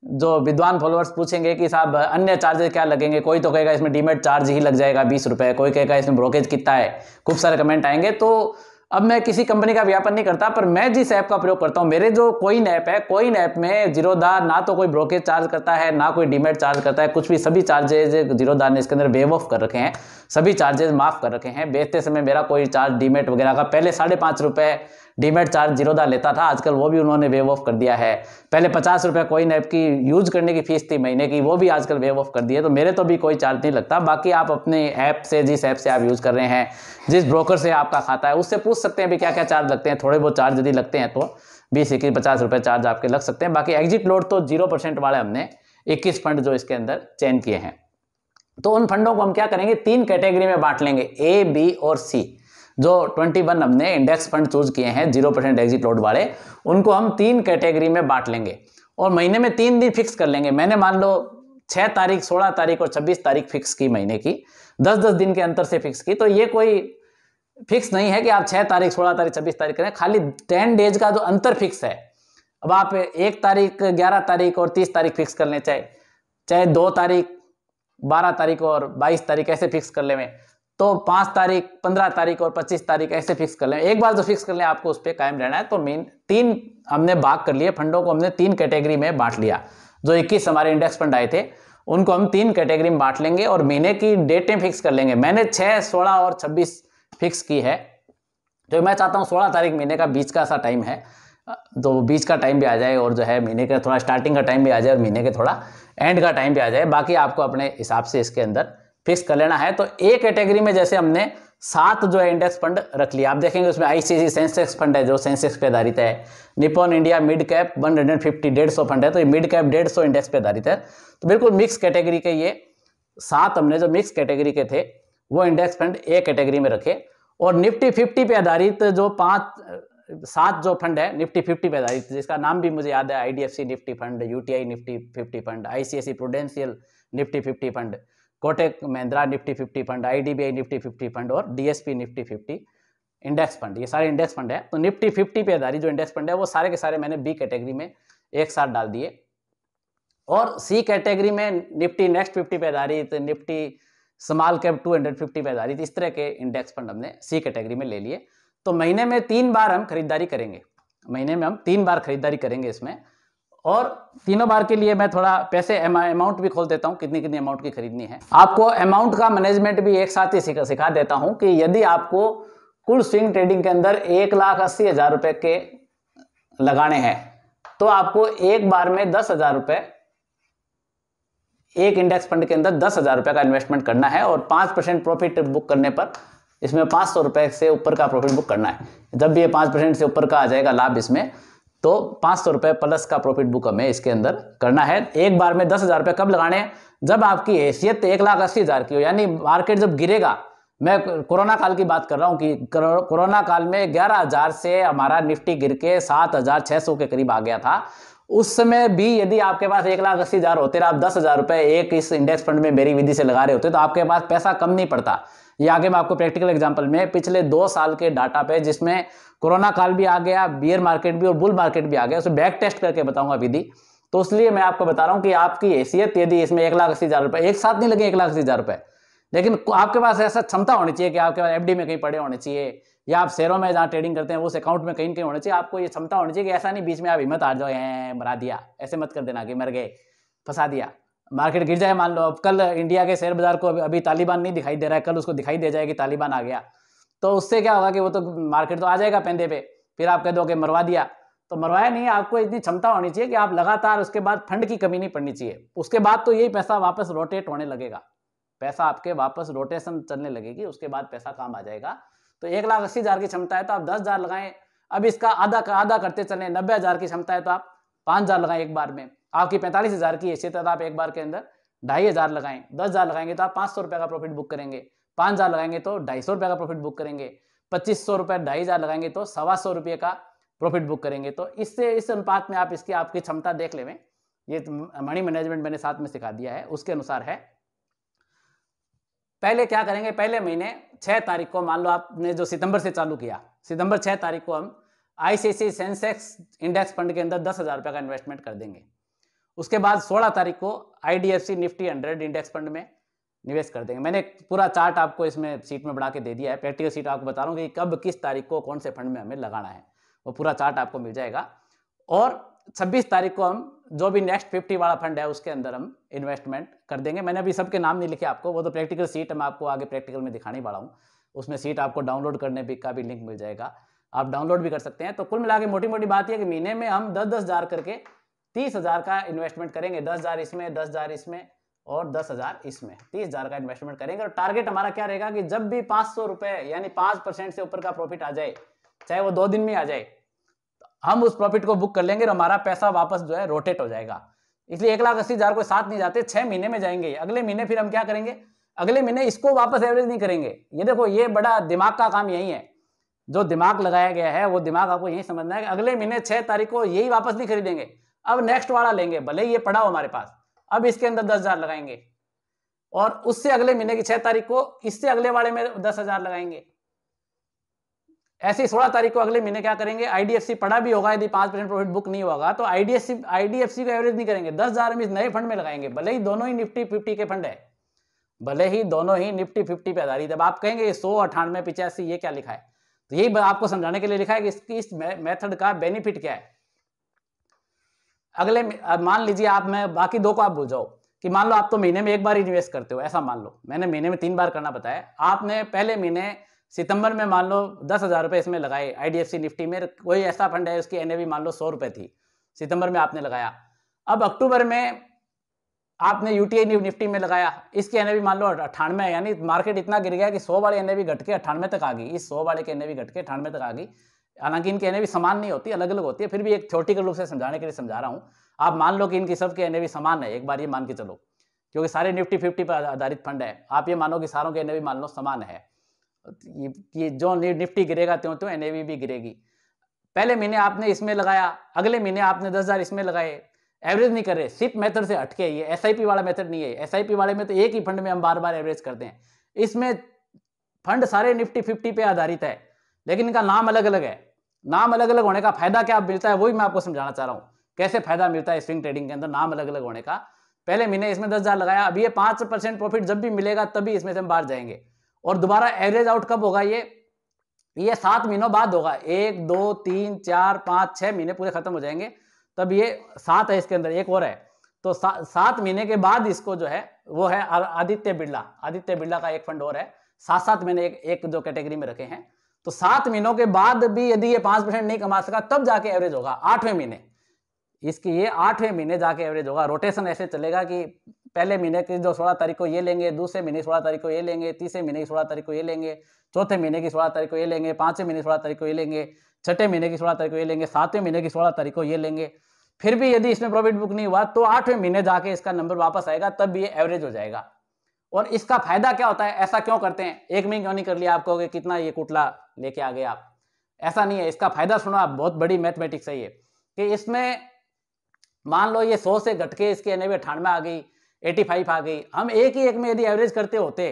जो विद्वान फॉलोअर्स पूछेंगे कि साहब अन्य चार्जेस क्या लगेंगे, कोई तो कहेगा इसमें डीमेट चार्ज ही लग जाएगा 20 रुपए, कोई कहेगा इसमें ब्रोकेज कितना है, खूब सारे कमेंट आएंगे। तो अब मैं किसी कंपनी का विज्ञापन नहीं करता, पर मैं जिस ऐप का प्रयोग करता हूं, मेरे जो कोइन ऐप है, कोइन ऐप में जीरोधा ना तो कोई ब्रोकेज चार्ज करता है, ना कोई डीमेट चार्ज करता है, कुछ भी, सभी चार्जेज जीरोधा ने इसके अंदर वेव ऑफ कर रखे हैं, सभी चार्जेस माफ कर रखे हैं। बेचते समय मेरा कोई चार्ज डीमेट वगैरह का, पहले 5.5 रुपए डीमेट चार्ज जीरोधा लेता था, आजकल वो भी उन्होंने वेव ऑफ कर दिया है। पहले 50 रुपए कोइन ऐप की यूज करने की फीस थी महीने की, वो भी आजकल वेव ऑफ कर दी है। तो मेरे तो भी कोई चार्ज नहीं लगता। बाकी आप अपने ऐप से, जिस ऐप से आप यूज कर रहे हैं, जिस ब्रोकर से आपका खाता है, उससे पूछ सकते हैं भी क्या क्या चार्ज लगते हैं। थोड़े बहुत चार्ज यदि लगते हैं तो 20-50 रुपए चार्ज आपके लग सकते हैं। बाकी एग्जिट लोड तो 0% वाले हमने 21 फंड जो इसके अंदर चयन किए हैं। तो उन फंडों को हम क्या करेंगे, 3 कैटेगरी में बांट लेंगे, ए, बी और सी। जो 21 हमने इंडेक्स फंड चूज किए हैं 0% एग्जिट लोड वाले, उनको हम 3 कैटेगरी में बांट लेंगे और महीने में 3 दिन फिक्स कर लेंगे। मैंने मान लो 6 तारीख, 16 तारीख और 26 तारीख फिक्स की, महीने की 10-10 दिन के अंतर से फिक्स की। तो ये कोई फिक्स नहीं है कि आप 6 तारीख, 16 तारीख, 26 तारीख करें, खाली 10 डेज का जो अंतर फिक्स है। अब आप 1 तारीख, 11 तारीख और 30 तारीख फिक्स कर लें, चाहे 2 तारीख, 12 तारीख और 22 तारीख ऐसे फिक्स कर ले, तो 5 तारीख, 15 तारीख और 25 तारीख ऐसे फिक्स कर लें। एक बार जो फिक्स कर लें आपको उस पर कायम रहना है। तो मेन 3 हमने भाग कर लिए, फंडों को हमने 3 कैटेगरी में बांट लिया। जो 21 हमारे इंडेक्स फंड आए थे उनको हम 3 कैटेगरी में बांट लेंगे और महीने की डेटें फिक्स कर लेंगे। मैंने 6, 16 और 26 फिक्स की है। तो मैं चाहता हूँ 16 तारीख महीने का बीच का सा टाइम है, तो बीच का टाइम भी आ जाए और जो है महीने का थोड़ा स्टार्टिंग का टाइम भी आ जाए और महीने के थोड़ा एंड का टाइम भी आ जाए। बाकी आपको अपने हिसाब से इसके अंदर फिक्स कर लेना है। तो ए कैटेगरी में जैसे हमने 7 जो है इंडेक्स फंड रख लिया, आप देखेंगे उसमें आईसीआईसी सेंसेक्स फंड है जो सेंसेक्स पे आधारित है, Nippon India mid cap 150 150 fund है, तो ये मिड कैप 150 इंडेक्स पे आधारित है। तो बिल्कुल मिक्स कैटेगरी के ये 7 हमने जो मिक्स कैटेगरी के थे वो इंडेक्स फंड ए कैटेगरी में रखे। और निफ्टी 50 पे आधारित जो 7 जो फंड है निफ्टी 50 पे आधारित, जिसका नाम भी मुझे याद है, IDFC Nifty fund, UTI Nifty 50 fund, ICICI prudential Nifty 50 fund, Kotak Mahindra Nifty 50 fund, IDBI Nifty 50 fund और डीएसपी निफ्टी 50 इंडेक्स फंड, ये सारे इंडेक्स फंड है। तो निफ्टी 50 पे आधारित जो इंडेक्स फंड है वो सारे के सारे मैंने बी कैटेगरी में एक साथ डाल दिए। और सी कैटेगरी में निफ्टी नेक्स्ट 50 पे आधारित, निफ्टी स्मॉल कैप 250 पे आधारित, इस तरह के इंडेक्स फंड हमने सी कैटेगरी में ले लिए। तो महीने में 3 बार हम खरीदारी करेंगे, महीने में हम 3 बार खरीदारी करेंगे इसमें। और तीनों बार के लिए मैं थोड़ा पैसे अमाउंट भी खोल देता हूं, कितनी कितनी अमाउंट की खरीदनी है। आपको अमाउंट का मैनेजमेंट भी एक साथ ही सिखा देता हूं कि यदि आपको कुल स्विंग ट्रेडिंग के अंदर 1,80,000 रुपए के लगाने हैं तो आपको एक बार में 10,000 रुपए, एक इंडेक्स फंड के अंदर 10,000 रुपए का इन्वेस्टमेंट करना है और 5% प्रॉफिट बुक करने पर इसमें 500 रुपए से ऊपर का प्रॉफिट बुक करना है। जब भी ये 5% से ऊपर का आ जाएगा लाभ इसमें, तो 500 रुपए प्लस का प्रॉफिट बुक हमें इसके अंदर करना है। एक बार में 10,000 रुपए कब लगाने हैं, जब आपकी हैसियत 1,80,000 की हो, यानी मार्केट जब गिरेगा। मैं कोरोना काल की बात कर रहा हूं कि कोरोना काल में 11,000 से हमारा निफ्टी गिर के 7,600 के करीब आ गया था। उस समय भी यदि आपके पास 1,80,000 होते और आप 10,000 रुपए एक इस इंडेक्स फंड में मेरी विधि से लगा रहे होते तो आपके पास पैसा कम नहीं पड़ता। ये आगे मैं आपको प्रैक्टिकल एग्जांपल में पिछले 2 साल के डाटा पे, जिसमें कोरोना काल भी आ गया, बियर मार्केट भी और बुल मार्केट भी आ गया, उसे बैक टेस्ट करके बताऊंगा विधि। तो इसलिए मैं आपको बता रहा हूं कि आपकी हैसियत यदि इसमें 1,80,000 रुपए एक साथ नहीं लगे, 1,80,000 रुपए, लेकिन आपके पास ऐसा क्षमता होनी चाहिए कि आपके पास एफडी में कहीं पड़े होने चाहिए, या आप शेयरों में जहाँ ट्रेडिंग करते हैं उस अकाउंट में कहीं कहीं होने चाहिए। आपको ये क्षमता होनी चाहिए कि ऐसा नहीं बीच में आप हिम्मत हार जाओ, मरा दिया, ऐसे मत कर देना कि मर गए, फंसा दिया, मार्केट गिर जाए। मान लो अब कल इंडिया के शेयर बाजार को अभी तालिबान नहीं दिखाई दे रहा है, कल उसको दिखाई दे जाए कि तालिबान आ गया, तो उससे क्या होगा कि वो तो मार्केट तो आ जाएगा पेंदे पे, फिर आप कह दो कि मरवा दिया। तो मरवाया नहीं, आपको इतनी क्षमता होनी चाहिए कि आप लगातार, उसके बाद फंड की कमी नहीं पड़नी चाहिए, उसके बाद तो यही पैसा वापस रोटेट होने लगेगा, पैसा आपके वापस रोटेशन चलने लगेगी, उसके बाद पैसा काम आ जाएगा। तो 1,80,000 की क्षमता है तो आप 10,000 लगाएं। अब इसका आधा का आधा करते चलें, 90,000 की क्षमता है तो आप 5,000 लगाएं एक बार में। आपकी 45,000 की हैसियत है तो आप एक बार के अंदर 2,500 लगाएं। 10,000 लगाएंगे तो आप 500 रुपए का प्रॉफिट बुक करेंगे, 5,000 लगाएंगे तो 250 रुपए का प्रॉफिट बुक करेंगे, 2,500 रुपए 2,500 लगाएंगे तो 125 रुपये का प्रॉफिट बुक करेंगे। तो इससे इस अनुपात में आप इसकी आपकी क्षमता देख लें ये मनी मैनेजमेंट मैंने साथ में सिखा दिया है, उसके अनुसार है। पहले क्या करेंगे, पहले महीने 6 तारीख को, मान लो आपने जो सितंबर से चालू किया, सितंबर 6 तारीख को हम आईसीआईसीआई सेंसेक्स इंडेक्स फंड के अंदर 10,000 रुपये का इन्वेस्टमेंट कर देंगे। उसके बाद 16 तारीख को आईडीएफसी निफ्टी 100 इंडेक्स फंड में निवेश कर देंगे। मैंने पूरा चार्ट आपको इसमें सीट में बना के दे दिया है, प्रैक्टिकल सीट आपको बता रहा हूँ कि कब किस तारीख को कौन से फंड में हमें लगाना है, वो पूरा चार्ट आपको मिल जाएगा। और 26 तारीख को हम जो भी नेक्स्ट 50 वाला फंड है उसके अंदर हम इन्वेस्टमेंट कर देंगे। मैंने अभी सबके नाम नहीं लिखे आपको, वो तो प्रैक्टिकल सीट मैं आपको आगे प्रैक्टिकल में दिखाने वाला हूँ, उसमें सीट आपको डाउनलोड करने भी का भी लिंक मिल जाएगा, आप डाउनलोड भी कर सकते हैं। तो कुल मिला के मोटी मोटी बात यह कि महीने में हम 10-10 हज़ार करके 30,000 का इन्वेस्टमेंट करेंगे, 10,000 इसमें, 10,000 इसमें और 10,000 इसमें, 30,000 का इन्वेस्टमेंट करेंगे। और टारगेट हमारा क्या रहेगा कि जब भी 500 रुपए यानी 5% से ऊपर का प्रॉफिट आ जाए, चाहे वो 2 दिन में आ जाए, हम उस प्रॉफिट को बुक कर लेंगे और हमारा पैसा वापस जो है रोटेट हो जाएगा। इसलिए 1,80,000 को साथ नहीं जाते, 6 महीने में जाएंगे। अगले महीने फिर हम क्या करेंगे, अगले महीने इसको वापस एवरेज नहीं करेंगे। ये देखो, ये बड़ा दिमाग का काम यही है, जो दिमाग लगाया गया है वो दिमाग आपको यही समझना है कि अगले महीने 6 तारीख को यही वापस नहीं खरीदेंगे, अब नेक्स्ट वाला लेंगे, भले ही ये पड़ा हो हमारे पास, अब इसके अंदर 10,000 लगाएंगे और उससे अगले महीने की 6 तारीख को इससे अगले वाले में 10,000 लगाएंगे। ऐसे ही 16 तारीख को अगले महीने क्या करेंगे, आईडीएफसी पड़ा भी होगा, यदि 5% प्रॉफिट बुक नहीं होगा तो आईडीएफसी का एवरेज नहीं करेंगे, 10,000 हम इस नए फंड में लगाएंगे, भले ही दोनों ही निफ्टी 50 के फंड है, भले ही दोनों ही निफ्टी 50 पे आधारित है। अब आप कहेंगे 100, 98, 85 ये क्या लिखा है, तो यही आपको समझाने के लिए लिखा है कि इसकी इस मेथड का बेनिफिट क्या है। अगले मान लीजिए आप, मैं बाकी 2 को आप भूल जाओ कि मान लो आप तो महीने में 1 बार इन्वेस्ट करते हो, ऐसा मान लो, मैंने महीने में 3 बार करना बताया। आपने पहले महीने सितंबर में मान लो 10,000 रुपये इसमें लगाए, आईडीएफसी निफ्टी में कोई ऐसा फंड है उसकी एनएवी मान लो 100 रुपये थी, सितंबर में आपने लगाया। अब अक्टूबर में आपने यूटीआई निफ्टी में लगाया, इसकी एनएवी मान लो 98 है, यानी मार्केट इतना गिर गया कि 100 वाली एनएवी घट के 98 तक आ गई, इस 100 वाले की एनएवी घट के 98 तक आ गई। हालांकि इनकी एनएवी समान नहीं होती, अलग अलग होती है, फिर भी एक थ्योरेटिकल रूप से समझाने के लिए समझा रहा हूँ। आप मान लो कि इनकी सबकी एनएवी समान है, एक बार ये मान के चलो, क्योंकि सारे निफ्टी 50 पर आधारित फंड है, आप ये मानो कि सारों की एनएवी मान लो समान है, ये जो निफ्टी गिरेगा त्यों त्यों एनएवी भी गिरेगी। पहले महीने आपने इसमें लगाया, अगले महीने आपने 10,000 इसमें लगाए, एवरेज नहीं कर रहे, सिप मेथड से हटके, ये एसआईपी वाला मेथड नहीं है। एसआईपी वाले में तो एक ही फंड में हम बार बार एवरेज करते हैं, इसमें फंड सारे निफ्टी 50 पे आधारित है, लेकिन इनका नाम अलग अलग है। नाम अलग अलग होने का फायदा क्या मिलता है वही मैं आपको समझाना चाह रहा हूँ, कैसे फायदा मिलता है स्विंग ट्रेडिंग के अंदर नाम अलग अलग होने का। पहले महीने इसमें 10,000 लगाया, अब ये 5% प्रॉफिट जब भी मिलेगा तभी इसमें से हम बाहर जाएंगे, और दोबारा एवरेज आउट कब होगा, ये 7 महीनों बाद होगा, 1, 2, 3, 4, 5, 6 महीने पूरे खत्म हो जाएंगे, तब ये 7 है, इसके अंदर एक और है, तो 7 महीने के बाद इसको जो है वो है आदित्य बिरला का एक फंड और है, 7-7 महीने एक जो कैटेगरी में रखे हैं। तो 7 महीनों के बाद भी यदि ये 5% नहीं कमा सका तब जाके एवरेज होगा 8वें महीने, इसकी ये 8वें महीने जाके एवरेज होगा। रोटेशन ऐसे चलेगा कि पहले महीने की जो 16 तारीख को ये लेंगे, दूसरे महीने की 16 तारीख को ये लेंगे, तीसरे महीने की 16 तारीख को ये लेंगे, चौथे महीने की 16 तारीख को ये लेंगे, 5वें महीने की 16 तारीख को ये लेंगे, 6ठे महीने की 16 तारीख को ये लेंगे, 7वें महीने की 16 तारीख को ये लेंगे। फिर भी यदि इसमें प्रॉफिट बुक नहीं हुआ तो 8वें महीने जाके इसका नंबर वापस आएगा, तब ये एवरेज हो जाएगा। और इसका फायदा क्या होता है, ऐसा क्यों करते हैं, एक महीने क्यों नहीं कर लिया, आप कहोगे कितना ये कुटला लेके आ गए आप, ऐसा नहीं है। इसका फायदा सुनो आप, बहुत बड़ी मैथमेटिक्स है ये, कि इसमें मान लो ये 100 से घट के इसकी एनएवी 98 आ गई, 85 आ गई, हम एक में यदि एवरेज करते होते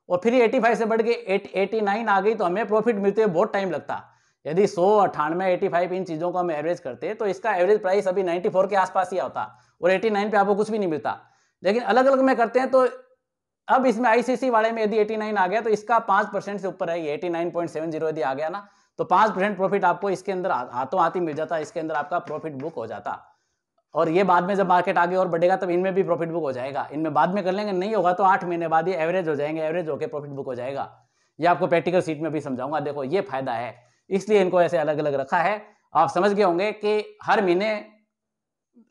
और फिर 85 से बढ़ के 89 आ गई तो हमें प्रॉफिट मिलते हुए बहुत टाइम लगता। यदि 100, 98, 85 इन चीज़ों को हम एवरेज करते तो इसका एवरेज प्राइस अभी 94 के आसपास ही होता और 89 पे आपको कुछ भी नहीं मिलता। लेकिन अलग अलग में करते हैं, तो अब इसमें आईसीसी वाले में यदि 89 आ गया तो इसका 5% से ऊपर है, 89.70 यदि आ गया ना, तो 5% प्रॉफिट आपको इसके अंदर हाथों हाथ ही मिल जाता, इसके अंदर आपका प्रॉफिट बुक हो जाता। और ये बाद में जब मार्केट आगे और बढ़ेगा तब इनमें भी प्रॉफिट बुक हो जाएगा, इनमें बाद में कर लेंगे, नहीं होगा तो 8 महीने बाद ये एवरेज हो जाएंगे, एवरेज होकर प्रॉफिट बुक हो जाएगा। ये आपको प्रैक्टिकल सीट में भी समझाऊंगा, देखो ये फायदा है, इसलिए इनको ऐसे अलग अलग रखा है। आप समझ गए होंगे कि हर महीने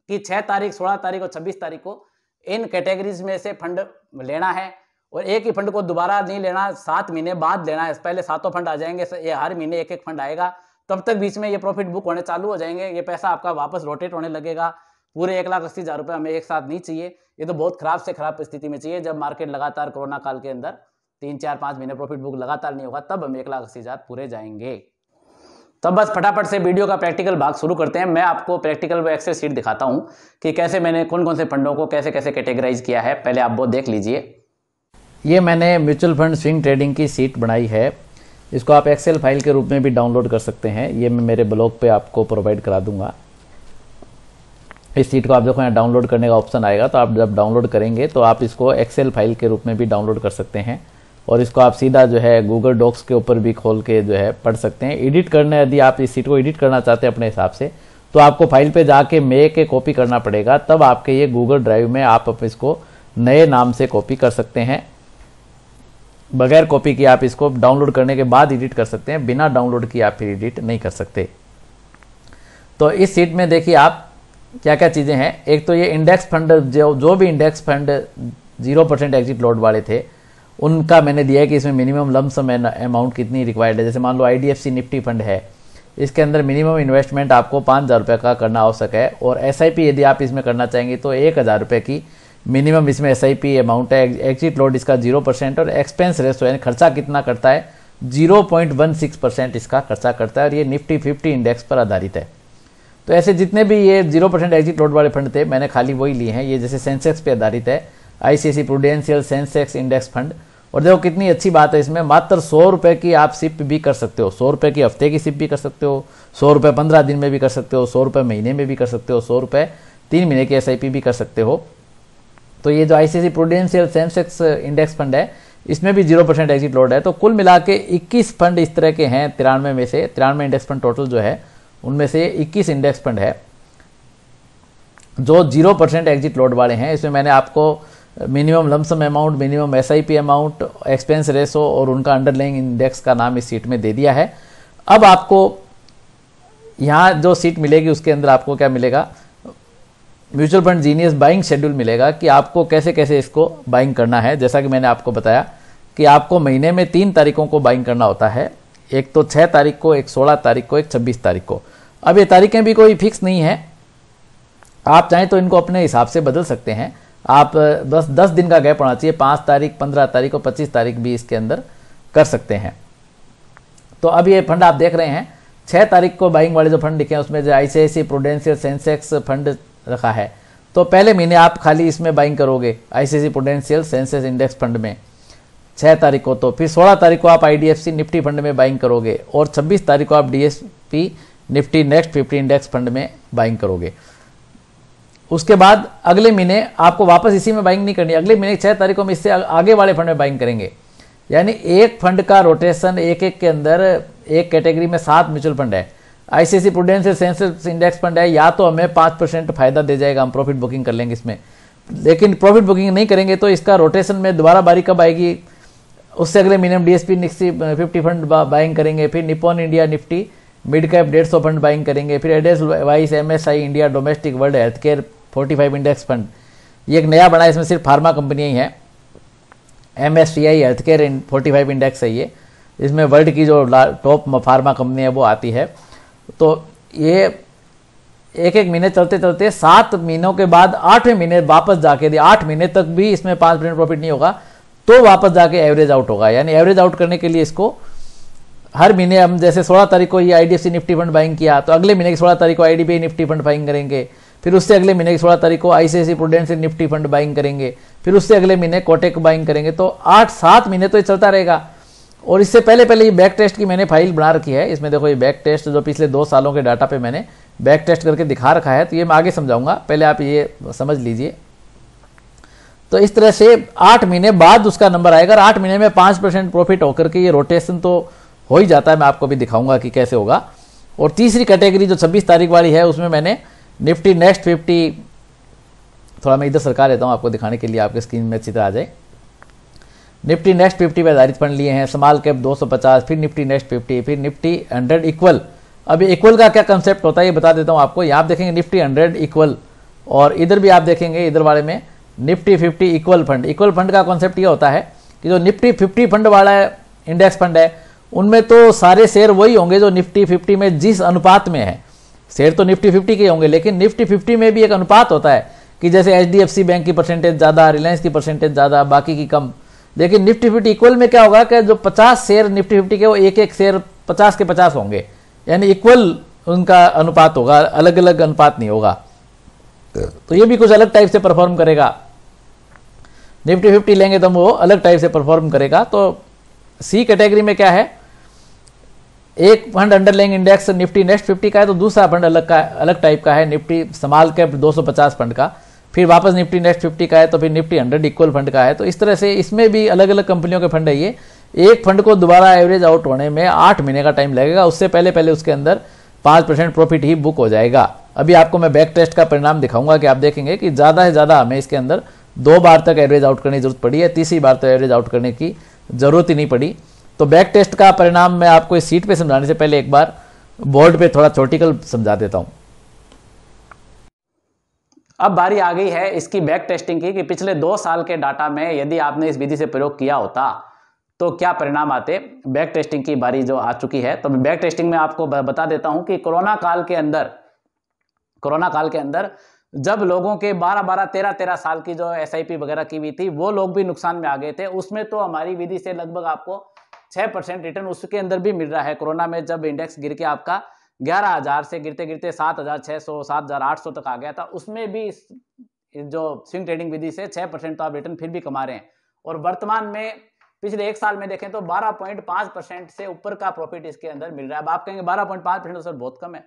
की 6 तारीख, 16 तारीख और 26 तारीख को इन कैटेगरीज में से फंड लेना है, और एक ही फंड को दोबारा नहीं लेना, 7 महीने बाद लेना है। पहले 7 फंड आ जाएंगे, ये हर महीने एक फंड आएगा, तब तक बीच में ये प्रॉफिट बुक होने चालू हो जाएंगे, ये पैसा आपका वापस रोटेट होने लगेगा। पूरे 1,80,000 रुपये हमें एक साथ नहीं चाहिए, ये तो बहुत खराब से खराब स्थिति में चाहिए, जब मार्केट लगातार कोरोना काल के अंदर 3, 4, 5 महीने प्रॉफिट बुक लगातार नहीं होगा, तब हम 1,80,000 पूरे जाएंगे। तो बस फटाफट से वीडियो का प्रैक्टिकल भाग शुरू करते हैं। मैं आपको प्रैक्टिकल एक्सेल शीट दिखाता हूं कि कैसे मैंने कौन कौन से फंडों को कैसे कैसे कैटेगराइज किया है। पहले आप वो देख लीजिए। ये मैंने म्यूचुअल फंड स्विंग ट्रेडिंग की शीट बनाई है। इसको आप एक्सेल फाइल के रूप में भी डाउनलोड कर सकते हैं। ये मैं मेरे ब्लॉग पे आपको प्रोवाइड करा दूंगा। इस शीट को आप देखो यहाँ डाउनलोड करने का ऑप्शन आएगा, तो आप जब डाउनलोड करेंगे तो आप इसको एक्सेल फाइल के रूप में भी डाउनलोड कर सकते हैं और इसको आप सीधा जो है गूगल डॉक्स के ऊपर भी खोल के जो है पढ़ सकते हैं। एडिट करना, यदि आप इस शीट को एडिट करना चाहते हैं अपने हिसाब से, तो आपको फाइल पे जाके मेक के कॉपी करना पड़ेगा, तब आपके ये गूगल ड्राइव में आप इसको नए नाम से कॉपी कर सकते हैं। बगैर कॉपी की आप इसको डाउनलोड करने के बाद एडिट कर सकते हैं, बिना डाउनलोड की आप फिर एडिट नहीं कर सकते। तो इस शीट में देखिए आप क्या क्या चीज़ें हैं। एक तो ये इंडेक्स फंड, जो भी इंडेक्स फंड 0% एग्जिट लोड वाले थे उनका मैंने दिया है कि इसमें मिनिमम लम सम अमाउंट कितनी रिक्वायर्ड है। जैसे मान लो IDFC निफ्टी फंड है, इसके अंदर मिनिमम इन्वेस्टमेंट आपको 5,000 रुपये का करना आवश्यक है और SIP यदि आप इसमें करना चाहेंगे तो 1,000 रुपये की मिनिमम इसमें SIP अमाउंट है। एग्जिट लोड इसका 0% और एक्सपेंस रेशो यानी खर्चा कितना करता है 0.16% इसका खर्चा करता है और ये निफ्टी 50 इंडेक्स पर आधारित है। तो ऐसे जितने भी ये 0% एग्जिट लोड वाले फंड थे मैंने खाली वही लिए हैं। ये जैसे सेंसेक्स पे आधारित है, ICICI prudential Sensex index fund. और देखो कितनी अच्छी बात है, इसमें मात्र 100 रुपये की आप सिप भी कर सकते हो। 100 रुपये की हफ्ते की सिप भी कर सकते हो, 100 रुपये 15 दिन में भी कर सकते हो, 100 रुपये महीने में भी कर सकते हो, 100 रुपये 3 महीने की SIP भी कर सकते हो। तो ये जो ICICI prudential Sensex index fund है इसमें भी 0% एग्जिट लोड है। तो कुल मिला के 21 फंड इस तरह के हैं 93 में से। 93 इंडेक्स फंड टोटल जो है उनमें से 21 इंडेक्स फंड है जो 0% एग्जिट लोड वाले हैं। इसमें मैंने आपको minimum lump sum amount, minimum SIP amount, expense ratio और उनका अंडरलाइंग इंडेक्स का नाम इस सीट में दे दिया है। अब आपको यहाँ जो सीट मिलेगी उसके अंदर आपको क्या मिलेगा, mutual fund genius buying schedule मिलेगा कि आपको कैसे कैसे इसको बाइंग करना है। जैसा कि मैंने आपको बताया कि आपको महीने में 3 तारीखों को बाइंग करना होता है, एक तो 6 तारीख को, एक 16 तारीख को, एक 26 तारीख को। अब ये तारीखें भी कोई फिक्स नहीं है, आप चाहें तो इनको अपने हिसाब से बदल सकते हैं। आप बस 10 दिन का गैप होना चाहिए, 5 तारीख, 15 तारीख और 25 तारीख भी इसके अंदर कर सकते हैं। तो अब ये फंड आप देख रहे हैं 6 तारीख को बाइंग वाले जो फंड लिखे हैं उसमें जो ICICI प्रूडेंशियल सेंसेक्स फंड रखा है, तो पहले महीने आप खाली इसमें बाइंग करोगे ICICI prudential Sensex index fund में 6 तारीख को। तो फिर 16 तारीख को आप IDFC निफ्टी फंड में बाइंग करोगे और 26 तारीख को आप DSP Nifty next 50 index fund में बाइंग करोगे। उसके बाद अगले महीने आपको वापस इसी में बाइंग नहीं करनी, अगले महीने 6 तारीख को हम इससे आगे वाले फंड में बाइंग करेंगे। यानी एक फंड का रोटेशन, एक के अंदर एक कैटेगरी में 7 म्यूचुअल फंड है। ICICI prudential Sensex index fund है, या तो हमें 5% फायदा दे जाएगा, हम प्रॉफिट बुकिंग कर लेंगे इसमें, लेकिन प्रॉफिट बुकिंग नहीं करेंगे तो इसका रोटेशन में दोबारा बारी कब आएगी, उससे अगले महीने हम DSP निफ्टी 50 फंड बाइंग करेंगे, फिर Nippon India Nifty mid cap 150 fund buying करेंगे, फिर Edelweiss MSI India domestic world health care 45 index fund. ये एक नया बना है, इसमें सिर्फ फार्मा कंपनियां ही हैं। MSCI हेल्थ केयर 45 इंडेक्स है ये, इसमें वर्ल्ड की जो टॉप फार्मा कंपनी है वो आती है। तो ये एक महीने चलते चलते 7 महीनों के बाद 8वें महीने वापस जाके 8 महीने तक भी इसमें 5% प्रॉफिट नहीं होगा तो वापस जाके एवरेज आउट होगा। यानी एवरेज आउट करने के लिए इसको हर महीने हम जैसे 16 तारीख को ये IDFC निफ्टी फंड बाइंग किया तो अगले महीने की 16 तारीख को IDBI निफ्टी फंड बाइंग करेंगे, फिर उससे अगले महीने की 16 तारीख को ICICI prudential Nifty fund buying करेंगे, फिर उससे अगले महीने कोटेक बाइंग करेंगे। तो 8-7 महीने तो ये चलता रहेगा। और इससे पहले ये बैक टेस्ट की मैंने फाइल बना रखी है। इसमें देखो ये बैक टेस्ट जो पिछले 2 सालों के डाटा पे मैंने बैक टेस्ट करके दिखा रखा है, तो ये मैं आगे समझाऊंगा, पहले आप ये समझ लीजिए। तो इस तरह से 8 महीने बाद उसका नंबर आएगा। 8 महीने में 5% प्रॉफिट होकर के ये रोटेशन तो हो ही जाता है, मैं आपको भी दिखाऊंगा कि कैसे होगा। और तीसरी कैटेगरी जो 26 तारीख वाली है उसमें मैंने निफ्टी नेक्स्ट 50, थोड़ा मैं इधर सरका लेता हूँ आपको दिखाने के लिए, आपके स्क्रीन में अच्छी तरह आ जाए। निफ्टी नेक्स्ट 50 पे आधारित फंड लिए हैं, स्मॉल कैप 250, फिर निफ्टी नेक्स्ट 50, फिर निफ्टी 100 इक्वल। अब इक्वल का क्या कंसेप्ट होता है ये बता देता हूँ आपको। यहाँ आप देखेंगे निफ्टी 100 इक्वल, और इधर भी आप देखेंगे इधर वाले में Nifty 50 equal fund. Equal fund का कॉन्सेप्ट ये होता है कि जो निफ्टी 50 फंड वाला इंडेक्स फंड है उनमें तो सारे शेयर वही होंगे जो निफ्टी 50 में जिस अनुपात में है। शेयर तो निफ्टी 50 के होंगे, लेकिन निफ्टी 50 में भी एक अनुपात होता है कि जैसे HDFC बैंक की परसेंटेज ज़्यादा, रिलायंस की परसेंटेज ज़्यादा, बाकी की कम। लेकिन निफ्टी 50 इक्वल में क्या होगा कि जो 50 शेयर निफ्टी 50 के वो एक शेयर 50 के 50 होंगे, यानी इक्वल उनका अनुपात होगा, अलग अलग अनुपात नहीं होगा। तो ये भी कुछ अलग टाइप से परफॉर्म करेगा। निफ्टी 50 लेंगे तो वो अलग टाइप से परफॉर्म करेगा। तो सी कैटेगरी में क्या है, एक fund underlying index Nifty next 50 का है, तो दूसरा फंड अलग टाइप का है, निफ्टी स्मॉल कैप 250 फंड का, फिर वापस निफ्टी नेक्स्ट 50 का है, तो फिर निफ्टी 100 इक्वल फंड का है। तो इस तरह से इसमें भी अलग अलग कंपनियों के फंड है। ये एक फंड को दोबारा एवरेज आउट होने में 8 महीने का टाइम लगेगा, उससे पहले उसके अंदर 5% प्रॉफिट ही बुक हो जाएगा। अभी आपको मैं बैक टेस्ट का परिणाम दिखाऊंगा कि आप देखेंगे कि ज़्यादा से ज़्यादा हमें इसके अंदर 2 बार तक एवरेज आउट करने की जरूरत पड़ी है, तीसरी बार तो एवरेज आउट करने की जरूरत ही नहीं पड़ी। तो बैक टेस्ट का परिणाम मैं आपको इस सीट पे समझाने से पहले एक बार बोर्ड पे थोड़ा थ्योरेटिकल समझा देता हूं। अब बारी आ गई है इसकी बैक टेस्टिंग की कि पिछले 2 साल के डाटा में यदि आपने इस विधि से प्रयोग किया होता तो क्या परिणाम आते। बैक टेस्टिंग की बारी जो आ चुकी है, तो बैक टेस्टिंग में आपको बता देता हूं कि कोरोना काल के अंदर जब लोगों के 12-12, 13-13 साल की जो SIP वगैरह की हुई थी, वो लोग भी नुकसान में आ गए थे। उसमें तो हमारी विधि से लगभग आपको 6% रिटर्न उसके अंदर भी मिल रहा है। कोरोना में जब इंडेक्स गिर के आपका 11,000 से गिरते गिरते 7,600, 7,800 तक आ गया था, उसमें भी जो स्विंग ट्रेडिंग विधि से 6% तो आप रिटर्न फिर भी कमा रहे हैं। और वर्तमान में पिछले 1 साल में देखें तो 12.5% से ऊपर का प्रॉफिट इसके अंदर मिल रहा है। अब आप कहेंगे 12.5% सर बहुत कम है,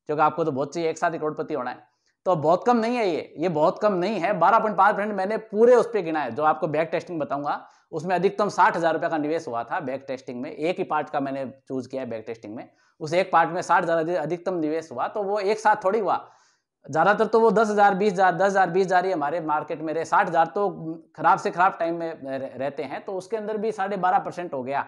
क्योंकि आपको तो बहुत चाहिए, एक साथ ही करोड़पति होना है। तो बहुत कम नहीं है, ये बहुत कम नहीं है। 12.5% मैंने पूरे उस पर गिना है, जो आपको बैक टेस्टिंग बताऊंगा। उसमें अधिकतम 60,000 रुपये का निवेश हुआ था बैक टेस्टिंग में। एक ही पार्ट का मैंने चूज किया है बैक टेस्टिंग में, उस एक पार्ट में 60,000 अधिकतम निवेश हुआ। तो वो एक साथ थोड़ी हुआ, ज्यादातर तो वो 10,000, 20,000, 10,000, 20,000 ही हमारे मार्केट में रहे। 60,000 तो खराब से खराब टाइम में रहते हैं, तो उसके अंदर भी 12.5% हो गया।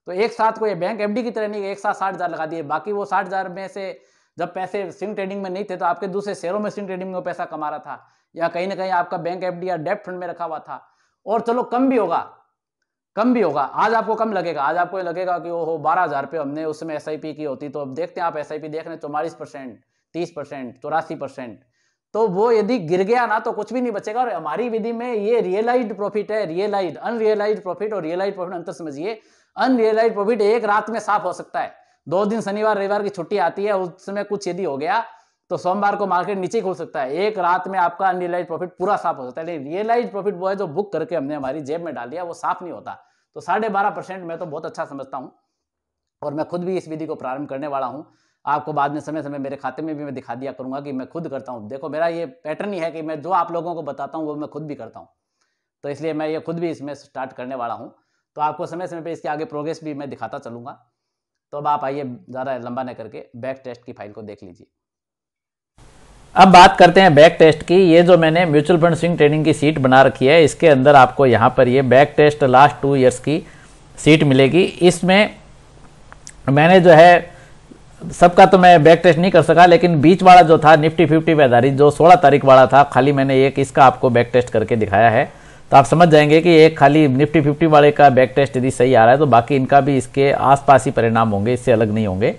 तो एक साथ कोई बैंक FD की तरह नहीं, एक साथ 60,000 लगा दिए। बाकी वो 60,000 में से जब पैसे स्विंग ट्रेडिंग में नहीं थे तो आपके दूसरे शेयरों में स्विंग ट्रेडिंग में पैसा कमा रहा था, या कहीं ना कहीं आपका बैंक FD या डेप्ट फंड में रखा हुआ था। और चलो कम भी होगा, आज आपको कम लगेगा, आज आपको लगेगा कि ओहो 12,000 रुपये हमने उस समय SIP की होती। तो अब देखते हैं आप SIP देख रहे हैं 44%, 30%, 84%। तो वो यदि गिर गया ना तो कुछ भी नहीं बचेगा। और हमारी विधि में ये रियलाइज्ड प्रॉफिट है, रियलाइज्ड, अनरियलाइज्ड प्रॉफिट और रियलाइज्ड प्रॉफिट अंतर समझिए। अनरियलाइज्ड प्रॉफिट एक रात में साफ हो सकता है। 2 दिन शनिवार रविवार की छुट्टी आती है, उस समय कुछ यदि हो गया तो सोमवार को मार्केट नीचे खुल सकता है। एक रात में आपका अनरियलाइज्ड प्रॉफिट पूरा साफ हो सकता है। लेकिन रियलाइज्ड प्रॉफिट वो है जो बुक करके हमने हमारी जेब में डाल दिया, वो साफ नहीं होता। तो 12.5% मैं तो बहुत अच्छा समझता हूं, और मैं खुद भी इस विधि को प्रारंभ करने वाला हूं। आपको बाद में समय समय मेरे खाते में भी मैं दिखा दिया करूंगा कि मैं खुद करता हूं। देखो मेरा ये पैटर्न ही है कि मैं जो आप लोगों को बताता हूं वो मैं खुद भी करता हूं। तो इसलिए मैं ये खुद भी इसमें स्टार्ट करने वाला हूं। तो आपको समय समय पे इसके आगे प्रोग्रेस भी मैं दिखाता चलूंगा। तो अब आप आइए, ज़्यादा लंबा न करके बैक टेस्ट की फाइल को देख लीजिए। अब बात करते हैं बैक टेस्ट की। ये जो मैंने म्यूचुअल फंड स्विंग ट्रेडिंग की सीट बना रखी है, इसके अंदर आपको यहाँ पर ये बैक टेस्ट लास्ट 2 ईयर्स की सीट मिलेगी। इसमें मैंने जो है सबका तो मैं बैक टेस्ट नहीं कर सका, लेकिन बीच वाला जो था निफ्टी 50 पे आधारित जो 16 तारीख वाला था, खाली मैंने एक इसका आपको बैक टेस्ट करके दिखाया है। तो आप समझ जाएंगे कि एक खाली निफ्टी 50 वाले का बैक टेस्ट यदि सही आ रहा है तो बाकी इनका भी इसके आसपास ही परिणाम होंगे, इससे अलग नहीं होंगे।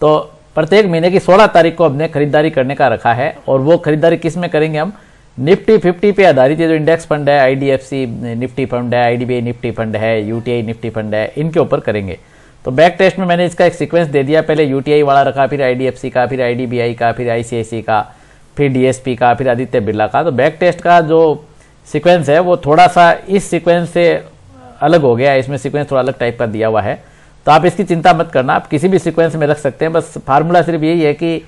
तो प्रत्येक महीने की 16 तारीख को हमने खरीदारी करने का रखा है, और वो खरीदारी किस में करेंगे हम, निफ्टी 50 पे आधारित ये जो इंडेक्स फंड है, IDFC निफ्टी फंड है, IDBI निफ्टी फंड है, UTI निफ्टी फंड है, इनके ऊपर करेंगे। तो बैक टेस्ट में मैंने इसका एक सीक्वेंस दे दिया, पहले UTI वाला रखा, फिर IDFC का, फिर IDBI का, फिर ICICI का, फिर DSP का, फिर आदित्य बिरला का। तो बैक टेस्ट का जो सीक्वेंस है वो थोड़ा सा इस सीक्वेंस से अलग हो गया है, इसमें सीक्वेंस थोड़ा अलग टाइप का दिया हुआ है। तो आप इसकी चिंता मत करना, आप किसी भी सीक्वेंस में रख सकते हैं। बस फार्मूला सिर्फ यही है कि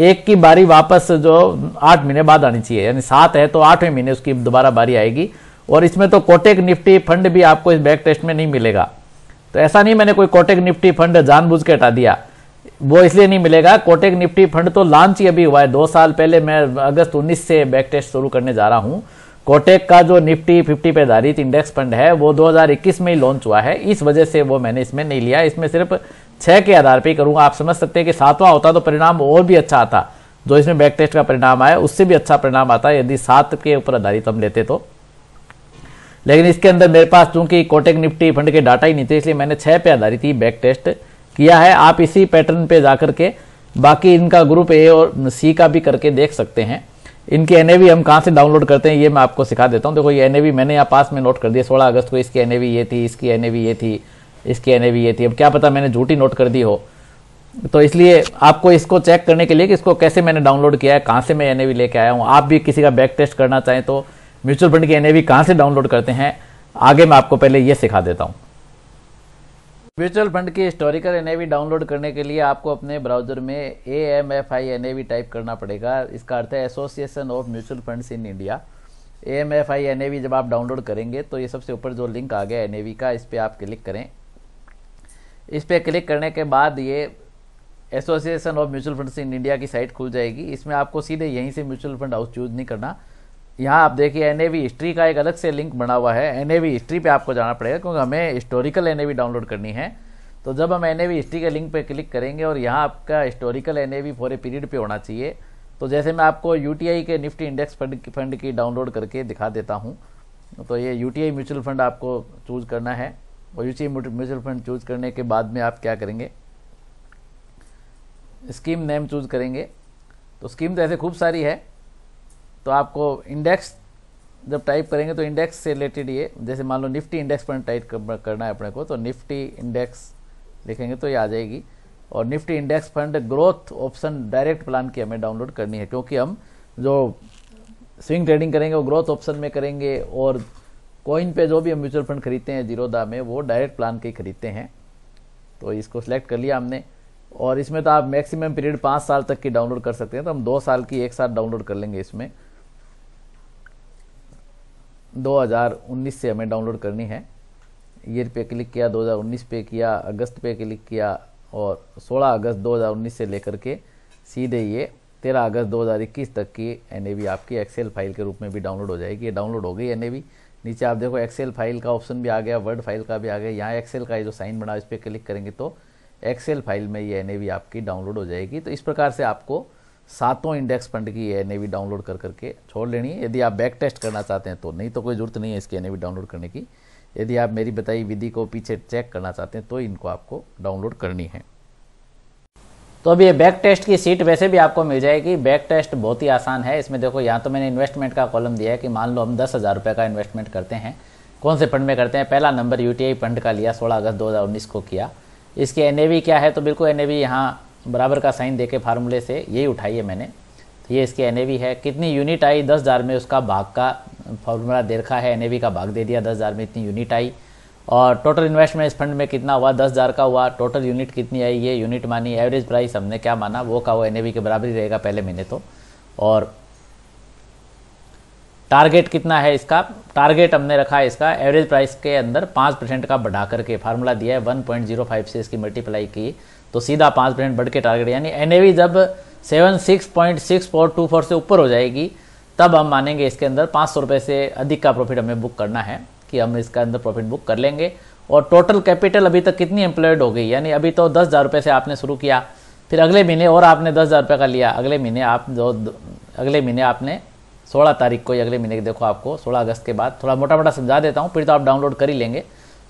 एक की बारी वापस जो 8 महीने बाद आनी चाहिए, यानी 7 है तो 8वें महीने उसकी दोबारा बारी आएगी। और इसमें तो कोटेक निफ्टी फंड भी आपको इस बैक टेस्ट में नहीं मिलेगा। तो ऐसा नहीं मैंने कोई कोटेक निफ्टी फंड जानबूझ के हटा दिया, वो इसलिए नहीं मिलेगा। कोटेक निफ्टी फंड तो लॉन्च ही अभी हुआ है 2 साल पहले, मैं अगस्त 19 से बैक टेस्ट शुरू करने जा रहा हूँ। कोटेक का जो निफ्टी 50 पे आधारित इंडेक्स फंड है वो 2021 में ही लॉन्च हुआ है, इस वजह से वो मैंने इसमें नहीं लिया। इसमें सिर्फ 6 के आधार पे ही करूंगा। आप समझ सकते हैं कि 7वां होता तो परिणाम और भी अच्छा आता, जो इसमें बैक टेस्ट का परिणाम आया उससे भी अच्छा परिणाम आता यदि 7 के ऊपर आधारित हम लेते तो। लेकिन इसके अंदर मेरे पास चूंकि कोटेक निफ्टी फंड के डाटा ही नहीं थे, इसलिए मैंने 6 पे आधारित ही बैक टेस्ट किया है। आप इसी पैटर्न पे जाकर के बाकी इनका ग्रुप A और C का भी करके देख सकते हैं। इनकी NAV हम कहाँ से डाउनलोड करते हैं ये मैं आपको सिखा देता हूँ। देखो ये NAV मैंने यहाँ पास में नोट कर दिया, 16 अगस्त को इसकी NAV ये थी, इसकी NAV ये थी, इसकी NAV ये थी। अब क्या पता मैंने झूठी नोट कर दी हो, तो इसलिए आपको इसको चेक करने के लिए कि इसको कैसे मैंने डाउनलोड किया है, कहाँ से मैं एनएवी लेके आया हूँ, आप भी किसी का बैक टेस्ट करना चाहें तो म्यूचुअल फंड की एनएवी कहाँ से डाउनलोड करते हैं, आगे मैं आपको पहले ये सिखा देता हूँ। म्यूचुअल फंड की हिस्टोरिकल एनएवी डाउनलोड करने के लिए आपको अपने ब्राउजर में AMFI एनएवी टाइप करना पड़ेगा। इसका अर्थ है association of mutual funds in India. AMFI NAV जब आप डाउनलोड करेंगे तो ये सबसे ऊपर जो लिंक आ गया एनएवी का, इस पर आप क्लिक करें। इस पर क्लिक करने के बाद ये association of mutual funds in India की साइट खुल जाएगी। इसमें आपको सीधे यहीं से म्यूचुअल फंड हाउस चूज नहीं करना। यहाँ आप देखिए एनएवी हिस्ट्री का एक अलग से लिंक बना हुआ है। एनएवी हिस्ट्री पे आपको जाना पड़ेगा क्योंकि हमें हिस्टोरिकल एनएवी डाउनलोड करनी है। तो जब हम एनएवी हिस्ट्री के लिंक पे क्लिक करेंगे और यहाँ आपका historical NAV for a period पे होना चाहिए। तो जैसे मैं आपको यूटीआई के निफ्टी इंडेक्स फंड की डाउनलोड करके दिखा देता हूँ। तो ये यूटीआई म्यूचुअल फंड आपको चूज करना है और यूटीआई म्यूचुअल फंड चूज करने के बाद में आप क्या करेंगे, स्कीम नेम चूज करेंगे। तो स्कीम तो ऐसे खूब सारी है, तो आपको इंडेक्स जब टाइप करेंगे तो इंडेक्स से रिलेटेड ये, जैसे मान लो निफ्टी इंडेक्स फंड टाइप करना है अपने को, तो निफ्टी इंडेक्स लिखेंगे तो ये आ जाएगी। और Nifty index fund growth option direct plan की हमें डाउनलोड करनी है क्योंकि हम जो स्विंग ट्रेडिंग करेंगे वो ग्रोथ ऑप्शन में करेंगे और कॉइन पे जो भी हम म्यूचुअल फंड खरीदते हैं जीरोधा में वो डायरेक्ट प्लान के ही खरीदते हैं। तो इसको सिलेक्ट कर लिया हमने और इसमें तो आप मैक्सिमम पीरियड 5 साल तक की डाउनलोड कर सकते हैं। तो हम 2 साल की एक साथ डाउनलोड कर लेंगे। इसमें 2019 से हमें डाउनलोड करनी है। ईयर पे क्लिक किया, 2019 पे किया, अगस्त पे क्लिक किया और 16 अगस्त 2019 से लेकर के सीधे ये 13 अगस्त 2021 तक की एनएवी आपकी एक्सेल फाइल के रूप में भी डाउनलोड हो जाएगी। ये डाउनलोड हो गई एनएवी। नीचे आप देखो एक्सेल फाइल का ऑप्शन भी आ गया, वर्ड फाइल का भी आ गया। यहाँ एक्सेल का ये जो साइन बना इस पर क्लिक करेंगे तो एक्सेल फाइल में ये एनएवी आपकी डाउनलोड हो जाएगी। तो इस प्रकार से आपको 7 इंडेक्स फंड की एनएवी डाउनलोड कर करके छोड़ लेनी है। यदि आप बैक टेस्ट करना चाहते हैं तो, नहीं तो कोई ज़रूरत नहीं है इसकी एनएवी डाउनलोड करने की। यदि आप मेरी बताई विधि को पीछे चेक करना चाहते हैं तो इनको आपको डाउनलोड करनी है। तो अब ये बैक टेस्ट की सीट वैसे भी आपको मिल जाएगी। बैक टेस्ट बहुत ही आसान है। इसमें देखो यहाँ तो मैंने इन्वेस्टमेंट का कॉलम दिया है कि मान लो हम 10,000 रुपये का इन्वेस्टमेंट करते हैं। कौन से फंड में करते हैं? पहला नंबर यूटीआई फंड का लिया, 16 अगस्त 2019 को किया। इसकी एनएवी क्या है? तो बिल्कुल एनएवी यहाँ बराबर का साइन देके फार्मूले से यही उठाई है मैंने। तो ये इसकी एनएवी है। कितनी यूनिट आई? 10,000 में उसका भाग का फॉर्मूला दे रखा है। एनएवी का भाग दे दिया, 10,000 में इतनी यूनिट आई। और टोटल इन्वेस्टमेंट इस फंड में कितना हुआ? 10,000 का हुआ। टोटल यूनिट कितनी आई? ये यूनिट मानी। एवरेज प्राइस हमने क्या माना? वो का वो एनएवी के बराबर ही रहेगा पहले महीने तो। और टारगेट कितना है इसका? टारगेट हमने रखा है इसका एवरेज प्राइस के अंदर 5% का बढ़ा करके फार्मूला दिया है। 1.05 से इसकी मल्टीप्लाई की तो सीधा 5% बढ़ के टारगेट, यानी एनएवी जब 76.6424 से ऊपर हो जाएगी तब हम मानेंगे इसके अंदर 500 रुपये से अधिक का प्रॉफिट हमें बुक करना है कि हम इसके अंदर प्रॉफिट बुक कर लेंगे। और टोटल कैपिटल अभी तक कितनी एम्प्लॉयड हो गई, यानी अभी तो 10,000 रुपये से आपने शुरू किया, फिर अगले महीने और आपने 10,000 रुपये का लिया। अगले महीने आपने 16 तारीख को, अगले महीने देखो आपको 16 अगस्त के बाद, थोड़ा मोटा मोटा समझा देता हूँ फिर तो आप डाउनलोड कर ही लेंगे।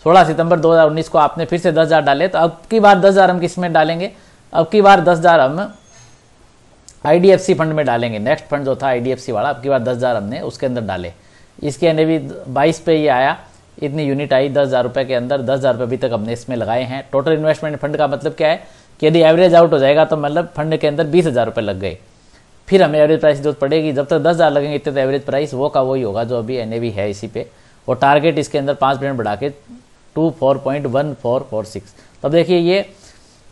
16 सितंबर 2019 को आपने फिर से 10,000 डाले। तो अब की बार 10,000 हम किस में डालेंगे? अब की बार 10,000 हम आईडीएफसी फंड में डालेंगे। नेक्स्ट फंड जो था आईडीएफसी वाला, अब की बार 10,000 हमने उसके अंदर डाले। इसके एनएवी 22 पे ये आया, इतनी यूनिट आई 10,000 रुपये के अंदर। 10,000 रुपये अभी तक हमने इसमें लगाए हैं। टोटल इन्वेस्टमेंट फंड का मतलब क्या है कि यदि एवरेज आउट हो जाएगा तो मतलब फंड के अंदर 20,000 रुपये लग गए। फिर हमें एवरेज प्राइस जरूरत पड़ेगी। जब तक 10,000 लगेंगे इतने तो एवरेज प्राइस वो का वही होगा जो अभी एनएवी है इसी पे। और टारगेट इसके अंदर 5% बढ़ा के 24.1446। तब देखिए ये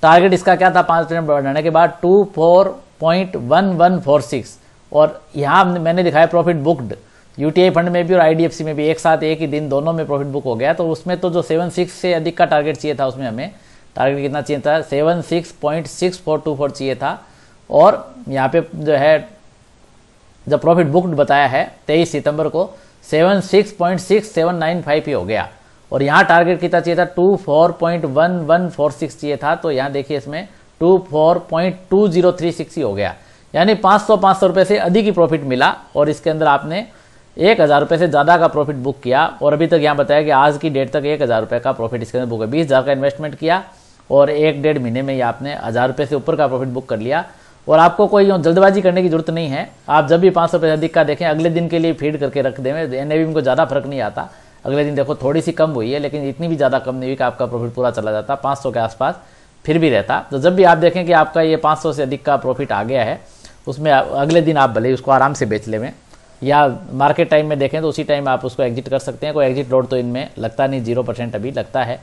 टारगेट इसका क्या था 5% बढ़ाने के बाद 24.1146। और यहाँ मैंने दिखाया प्रॉफिट बुक्ड, यूटीआई फंड में भी और आईडीएफसी में भी एक साथ एक ही दिन दोनों में प्रॉफिट बुक हो गया। तो उसमें तो जो 76 से अधिक का टारगेट चाहिए था, उसमें हमें टारगेट कितना चाहिए था? 76.6424 चाहिए था। और यहाँ पे जो है जब प्रॉफिट बुक्ड बताया है 23 सितंबर को 76.6795 ही हो गया। और यहाँ टारगेट कितना चाहिए था? 24.1146 चाहिए था। तो यहाँ देखिए इसमें 24.2036 ही हो गया, यानी 500 रुपये से अधिक ही प्रॉफिट मिला। और इसके अंदर आपने 1,000 रुपये से ज़्यादा का प्रॉफिट बुक किया। और अभी तक यहाँ बताया कि आज की डेट तक 1,000 रुपये का प्रॉफिट इसके अंदर बुक है। 20,000 का इन्वेस्टमेंट किया और 1-1.5 महीने में ही आपने 1,000 रुपये से ऊपर का प्रॉफिट बुक कर लिया। और आपको कोई जल्दबाजी करने की जरूरत नहीं है। आप जब भी 500 रुपये अधिक का देखें, अगले दिन के लिए फीड करके रख दें। एनएवी में को ज़्यादा फर्क नहीं आता। अगले दिन देखो थोड़ी सी कम हुई है, लेकिन इतनी भी ज़्यादा कम नहीं हुई कि आपका प्रॉफिट पूरा चला जाता 500 के आसपास। फिर भी रहता। तो जब भी आप देखें कि आपका ये 500 से अधिक का प्रॉफिट आ गया है, उसमें अगले दिन आप भले ही उसको आराम से बेच लें, या मार्केट टाइम में देखें तो उसी टाइम आप उसको एग्जिट कर सकते हैं। कोई एग्जिट लोड तो इनमें लगता नहीं, 0% अभी लगता है।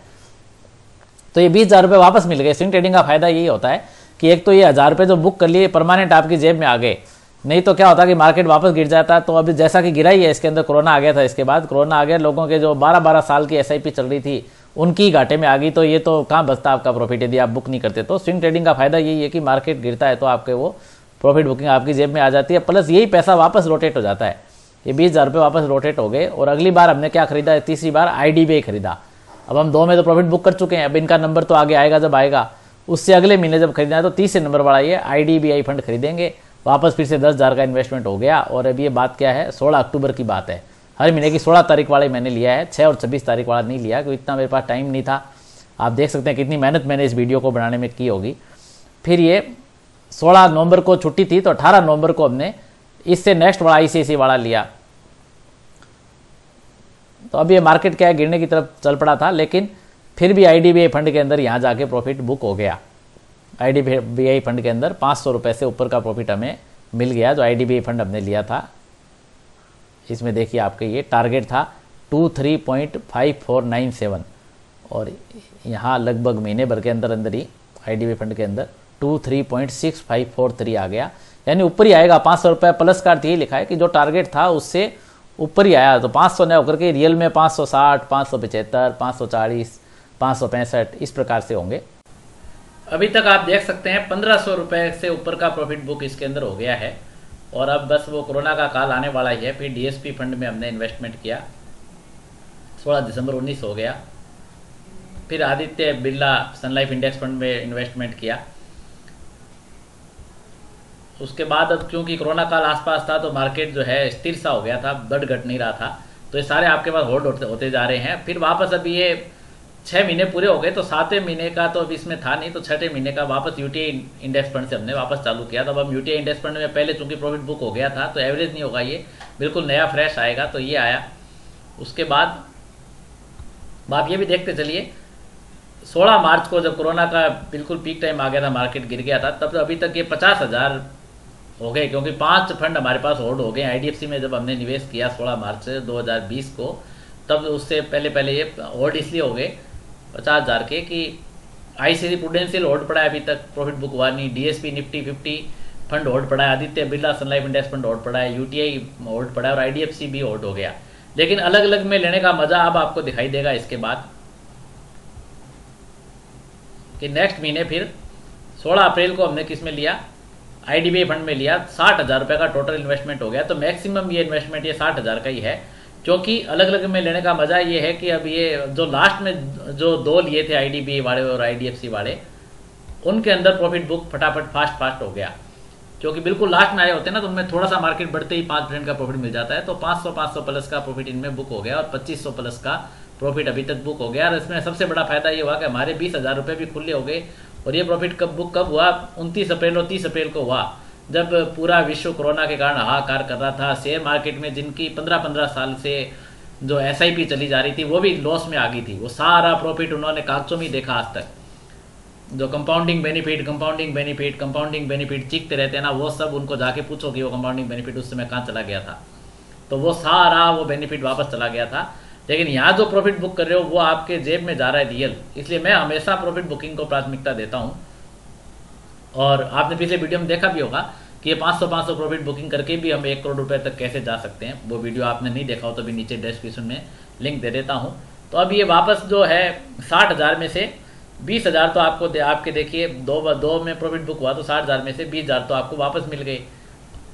तो ये 20,000 रुपये वापस मिल गए। स्विंग ट्रेडिंग का फायदा यही होता है कि एक तो ये 1000 रुपये जो बुक कर लिए परमानेंट आपकी जेब में आ गए, नहीं तो क्या होता कि मार्केट वापस गिर जाता। तो अभी जैसा कि गिरा ही है, इसके अंदर कोरोना आ गया था, इसके बाद कोरोना आ गया, लोगों के जो 12-12 साल की SIP चल रही थी उनकी घाटे में आ गई। तो ये तो कहाँ बचता आपका प्रॉफिट यदि आप बुक नहीं करते। तो स्विंग ट्रेडिंग का फायदा यही है कि मार्केट गिरता है तो आपके वो प्रॉफिट बुकिंग आपकी जेब में आ जाती है, प्लस यही पैसा वापस रोटेट हो जाता है। ये 20,000 रुपये वापस रोटेट हो गए। और अगली बार हमने क्या खरीदा है, तीसरी बार IDBI खरीदा। अब हम 2 में तो प्रॉफिट बुक कर चुके हैं, अब इनका नंबर तो आगे आएगा, जब आएगा उससे अगले महीने जब खरीदना है तो 30 नंबर वाला ये IDBI फंड खरीदेंगे। वापस फिर से 10,000 का इन्वेस्टमेंट हो गया। और अब ये बात क्या है, 16 अक्टूबर की बात है। हर महीने की 16 तारीख वाले मैंने लिया है, 6 और 26 तारीख वाला नहीं लिया, क्योंकि इतना मेरे पास टाइम नहीं था। आप देख सकते हैं कितनी मेहनत मैंने इस वीडियो को बनाने में की होगी। फिर ये 16 नवंबर को छुट्टी थी, तो 18 नवंबर को हमने इससे नेक्स्ट वाला ICICI वाला लिया। तो अब ये मार्केट क्या है, गिरने की तरफ चल पड़ा था, लेकिन फिर भी IDBI फंड के अंदर यहाँ जाके प्रॉफिट बुक हो गया। IDBI फंड के अंदर 500 रुपये से ऊपर का प्रॉफिट हमें मिल गया, जो IDBI फंड हमने लिया था। इसमें देखिए आपके ये टारगेट था 23.5497, और यहाँ लगभग महीने भर के अंदर अंदर ही IDBI फंड के अंदर 23.6543 आ गया, यानी ऊपर ही आएगा। 500 रुपये प्लस का अर्थ यही लिखा है कि जो टारगेट था उससे ऊपर ही आया। तो 500 न होकर के रियल में 560, 575, 540, 565 इस प्रकार से होंगे। अभी तक आप देख सकते हैं 1500 रुपये से ऊपर का प्रॉफिट बुक इसके अंदर हो गया है। और अब बस वो कोरोना का काल आने वाला ही है। फिर DSP फंड में हमने इन्वेस्टमेंट किया, 16 दिसंबर 19 हो गया। फिर आदित्य बिरला सन लाइफ इंडेक्स फंड में इन्वेस्टमेंट किया। उसके बाद अब क्योंकि कोरोना काल आसपास था तो मार्केट जो है स्थिर सा हो गया था, बढ़ घट नहीं रहा था, तो ये सारे आपके पास होल्ड होते जा रहे हैं। फिर वापस अभी ये 6 महीने पूरे हो गए, तो 7वें महीने का तो अभी इसमें था नहीं, तो 6ठे महीने का वापस UTI इंडेक्स फंड से हमने वापस चालू किया। तब हम UTI इंडेक्स फंड में पहले चूंकि प्रॉफिट बुक हो गया था, तो एवरेज नहीं होगा, ये बिल्कुल नया फ्रेश आएगा, तो ये आया। उसके बाद आप ये भी देखते चलिए, 16 मार्च को जब कोरोना का बिल्कुल पीक टाइम आ गया था, मार्केट गिर गया था, तब अभी तक ये 50,000 हो गए, क्योंकि 5 फंड हमारे पास होल्ड हो गए। IDFC में जब हमने निवेश किया 16 मार्च 2020 को, तब उससे पहले ये होल्ड इसलिए हो गए 50,000 के कि ICICI प्रूडेंशियल होल्ड पड़ा है, अभी तक प्रॉफिट बुक हुआ नहीं। DSP निफ्टी 50 फंड होल्ड पड़ा है, आदित्य बिरला सन लाइफ इंडेक्स फंड होल्ड पड़ा है, UTI होल्ड पड़ा है, और IDFC भी होल्ड हो गया। लेकिन अलग अलग में लेने का मजा अब आपको दिखाई देगा इसके बाद, कि नेक्स्ट महीने फिर 16 अप्रैल को हमने किस में लिया, IDBI फंड में लिया। 60,000 रुपये का टोटल इन्वेस्टमेंट हो गया। तो मैक्सिमम ये इन्वेस्टमेंट ये 60,000 का ही है, क्योंकि अलग अलग में लेने का मजा ये है कि अब ये जो लास्ट में जो 2 लिए थे IDBI वाले और IDFC वाले, उनके अंदर प्रॉफिट बुक फटाफट फास्ट हो गया, क्योंकि बिल्कुल लास्ट में आए होते हैं ना, तो उनमें थोड़ा सा मार्केट बढ़ते ही 5% का प्रॉफिट मिल जाता है। तो 500 प्लस का प्रॉफिट इनमें बुक हो गया, और 2500 प्लस का प्रॉफिट अभी तक बुक हो गया। और इसमें सबसे बड़ा फायदा ये हुआ कि हमारे 20,000 रुपये भी खुले हो गए। और ये प्रॉफिट कब हुआ, 29 अप्रैल और 30 अप्रैल को हुआ, जब पूरा विश्व कोरोना के कारण हाहाकार कर रहा था। शेयर मार्केट में जिनकी 15-15 साल से जो SIP चली जा रही थी, वो भी लॉस में आ गई थी। वो सारा प्रॉफिट उन्होंने कागजों में देखा आज तक। जो कंपाउंडिंग बेनिफिट चीखते रहते हैं ना, वो सब उनको जाके पूछो कि वो कंपाउंडिंग बेनिफिट उस समय कहाँ चला गया था। तो वो सारा वो बेनिफिट वापस चला गया था। लेकिन यहाँ जो प्रॉफिट बुक कर रहे हो वो आपके जेब में जा रहा है रियल, इसलिए मैं हमेशा प्रॉफिट बुकिंग को प्राथमिकता देता हूँ। और आपने पिछले वीडियो में देखा भी होगा कि ये 500 प्रॉफिट बुकिंग करके भी हम 1 करोड़ रुपए तक कैसे जा सकते हैं। वो वीडियो आपने नहीं देखा हो तो भी नीचे डिस्क्रिप्शन में लिंक दे देता हूँ। तो अब ये वापस जो है 60,000 में से 20,000 तो आपके देखिए दो में प्रॉफिट बुक हुआ, तो 60,000 में से 20,000 तो आपको वापस मिल गए,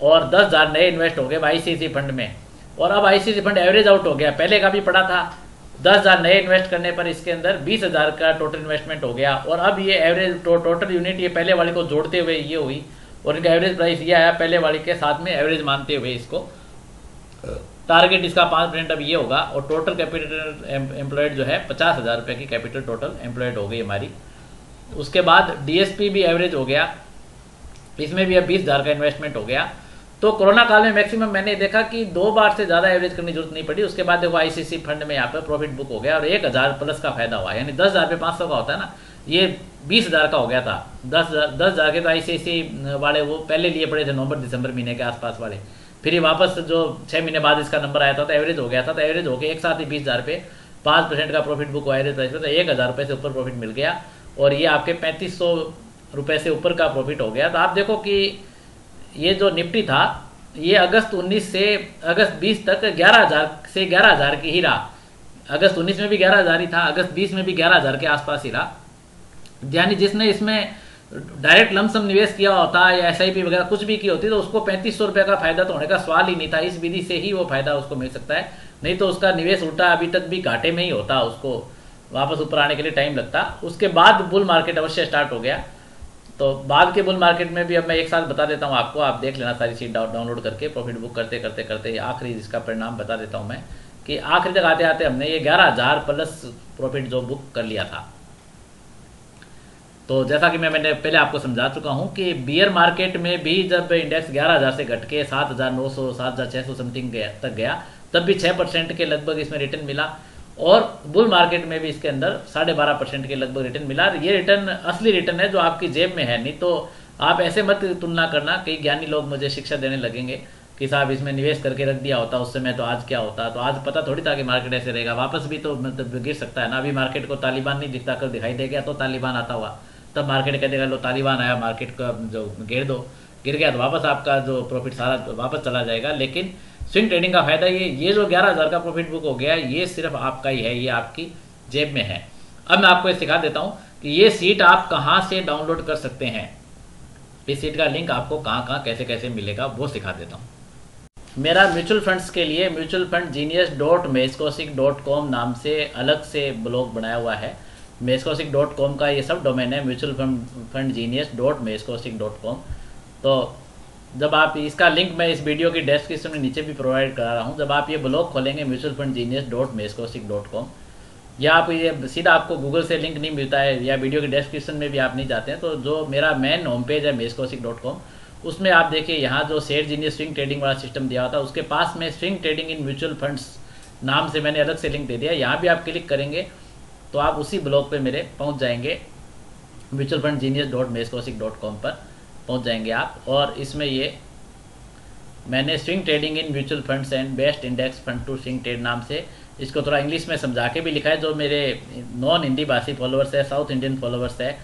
और 10,000 नए इन्वेस्ट हो गए ICICI फंड में। और अब ICICI फंड एवरेज आउट हो गया, पहले का भी पड़ा था। 10,000 नए इन्वेस्ट करने पर इसके अंदर 20,000 का टोटल इन्वेस्टमेंट हो गया। और अब ये एवरेज टोटल यूनिट ये पहले वाले को जोड़ते हुए ये हुई, और इनका एवरेज प्राइस ये आया पहले वाले के साथ में एवरेज मानते हुए। इसको टारगेट इसका 5% अब ये होगा। और टोटल कैपिटल एम्प्लॉयड जो है 50,000 रुपये की कैपिटल टोटल एम्प्लॉयड हो गई हमारी। उसके बाद DSP भी एवरेज हो गया, इसमें भी अब 20,000 का इन्वेस्टमेंट हो गया। तो कोरोना काल में मैक्सिमम मैंने देखा कि 2 बार से ज़्यादा एवरेज करने की जरूरत नहीं पड़ी। उसके बाद देखो ICICI फंड में यहाँ पर प्रॉफिट बुक हो गया, और 1,000 प्लस का फायदा हुआ। यानी 10,000 पे 500 का होता है ना, ये 20,000 का हो गया था। 10,000 के तो ICICI वाले वो पहले लिए पड़े थे नवंबर दिसंबर महीने के आसपास वाले, फिर ये वापस जो 6 महीने बाद इसका नंबर आया था तो एवरेज हो गया था, तो एवरेज होकर एक साथ ही 20,000 पे 5% का प्रॉफिट बुक हुआ एवरेज प्राइस पे, तो 1,000 रुपये से ऊपर प्रॉफिट मिल गया और ये आपके 3500 रुपये से ऊपर का प्रॉफिट हो गया। तो आप देखो कि ये जो निफ्टी था ये अगस्त 19 से अगस्त 20 तक 11,000 से 11,000 की ही रहा। अगस्त 19 में भी 11,000 ही था, अगस्त 20 में भी 11,000 के आसपास ही रहा। यानी जिसने इसमें डायरेक्ट लमसम निवेश किया होता या SIP वगैरह कुछ भी की होती तो उसको 3500 रुपये का फायदा तो होने का सवाल ही नहीं था। इस विधि से ही वो फायदा उसको मिल सकता है, नहीं तो उसका निवेश उल्टा अभी तक भी घाटे में ही होता, उसको वापस ऊपर आने के लिए टाइम लगता। उसके बाद बुल मार्केट अवश्य स्टार्ट हो गया। तो बाद के बुल मार्केट में भी अब मैं एक साथ बता देता हूँ आपको, आप देख लेना सारी चीज डाउनलोड करके, प्रॉफिट बुक करते करते करते आखिरी इसका परिणाम बता देता हूँ मैं कि आखिरी तक आते आते हमने ये 11,000 प्लस प्रॉफिट जो बुक कर लिया था। तो जैसा कि मैंने पहले आपको समझा चुका हूं कि बियर मार्केट में भी जब इंडेक्स 11,000 से घट के 7,900 7,600 समथिंग तक गया तब भी 6% के लगभग इसमें रिटर्न मिला, और बुल मार्केट में भी इसके अंदर 12.5% के लगभग रिटर्न मिला। ये रिटर्न असली रिटर्न है जो आपकी जेब में है, नहीं तो आप ऐसे मत तुलना करना। कई ज्ञानी लोग मुझे शिक्षा देने लगेंगे कि साहब इसमें निवेश करके रख दिया होता उस समय तो आज क्या होता। तो आज पता थोड़ी था कि मार्केट ऐसे रहेगा, वापस भी तो मतलब गिर सकता है ना। अभी मार्केट को तालिबान नहीं दिखता, कर दिखाई दे गया तो तालिबान आता हुआ, तब मार्केट कह देगा लो तालिबान आया, मार्केट का जो गिर दो, गिर गया तो वापस आपका जो प्रॉफिट सारा वापस चला जाएगा। लेकिन स्विंग ट्रेडिंग का फायदा ये जो 11,000 का प्रॉफिट बुक हो गया ये सिर्फ आपका ही है, ये आपकी जेब में है। अब मैं आपको ये सिखा देता हूँ कि ये सीट आप कहाँ से डाउनलोड कर सकते हैं, इस सीट का लिंक आपको कहाँ कहाँ कैसे कैसे मिलेगा वो सिखा देता हूँ। मेरा म्यूचुअल फंड्स के लिए म्यूचुअल फंड genius.meskosic.com नाम से अलग से ब्लॉग बनाया हुआ है। meskosic.com का ये सब डोमेन है, म्यूचुअल फंड genius.meskosic.com। तो जब आप इसका लिंक मैं इस वीडियो की डिस्क्रिप्शन में नीचे भी प्रोवाइड करा रहा हूँ, जब आप ये ब्लॉग खोलेंगे म्यूचुअल फंड genius.meskosic.com, या आप ये सीधा आपको गूगल से लिंक नहीं मिलता है या वीडियो के डिस्क्रिप्शन में भी आप नहीं जाते हैं, तो जो मेरा मेन होम पेज है meskosic.com उसमें आप देखिए यहाँ जो शेयर जीनियस स्विंग ट्रेडिंग वाला सिस्टम दिया होता है उसके पास में swing trading in mutual funds नाम से मैंने अलग से लिंक दे दिया। यहाँ भी आप क्लिक करेंगे तो आप उसी ब्लॉग पे मेरे पहुँच जाएंगे, म्यूचुअल फंड genius.meskosic.com पर पहुँच जाएंगे आप। और इसमें ये मैंने swing trading in mutual funds and best index fund to swing trade नाम से इसको थोड़ा इंग्लिश में समझा के भी लिखा है। जो मेरे नॉन हिंदी भाषी फॉलोअर्स है, साउथ इंडियन फॉलोअर्स है,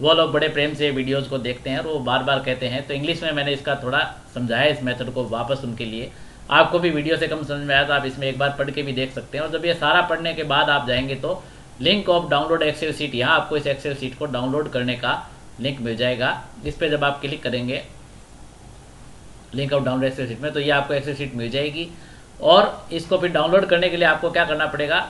वो लोग बड़े प्रेम से वीडियोज़ को देखते हैं और वो बार बार कहते हैं, तो इंग्लिश में मैंने इसका थोड़ा समझाया इस मेथड को वापस उनके लिए। आपको भी वीडियो से कम समझ में आया तो आप इसमें एक बार पढ़ के भी देख सकते हैं। और जब ये सारा पढ़ने के बाद आप जाएंगे तो link of download excel sheet, यहाँ आपको इस एक्सेल सीट को डाउनलोड करने का लिंक मिल जाएगा। इस पर जब आप क्लिक करेंगे link of download excel sheet में, तो ये आपको एक्सेल सीट मिल जाएगी। और इसको फिर डाउनलोड करने के लिए आपको क्या करना पड़ेगा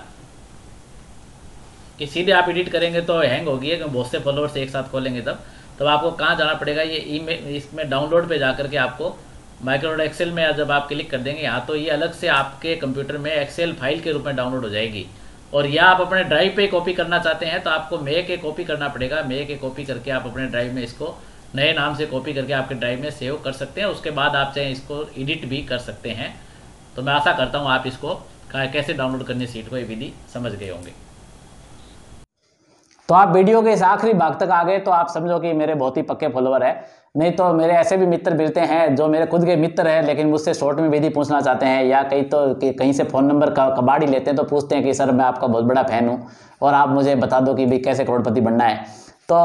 कि सीधे आप एडिट करेंगे तो हैंग होगी, क्योंकि बहुत से फॉलोअर्स एक साथ खोलेंगे तब आपको कहाँ जाना पड़ेगा, ये ईमेल इसमें डाउनलोड पे जाकर के आपको माइक्रोसॉफ्ट एक्सेल में जब आप क्लिक कर देंगे यहाँ, तो ये अलग से आपके कंप्यूटर में एक्सेल फाइल के रूप में डाउनलोड हो जाएगी। और या आप अपने ड्राइव पे कॉपी करना चाहते हैं तो आपको मेक ए कॉपी करना पड़ेगा। मेक ए कॉपी करके आप अपने ड्राइव में इसको नए नाम से कॉपी करके आपके ड्राइव में सेव कर सकते हैं। उसके बाद आप चाहे इसको एडिट भी कर सकते हैं। तो मैं आशा करता हूँ आप इसको कैसे डाउनलोड करनी सीट को ये विधि समझ गए होंगे। तो आप वीडियो के इस आखिरी भाग तक आ गए तो आप समझो कि मेरे बहुत ही पक्के फॉलोअर है। नहीं तो मेरे ऐसे भी मित्र मिलते हैं जो मेरे खुद के मित्र हैं लेकिन मुझसे शॉर्ट में विधि पूछना चाहते हैं, या कहीं से फ़ोन नंबर का कबाड़ी लेते हैं तो पूछते हैं कि सर मैं आपका बहुत बड़ा फ़ैन हूँ और आप मुझे बता दो कि भाई कैसे करोड़पति बनना है। तो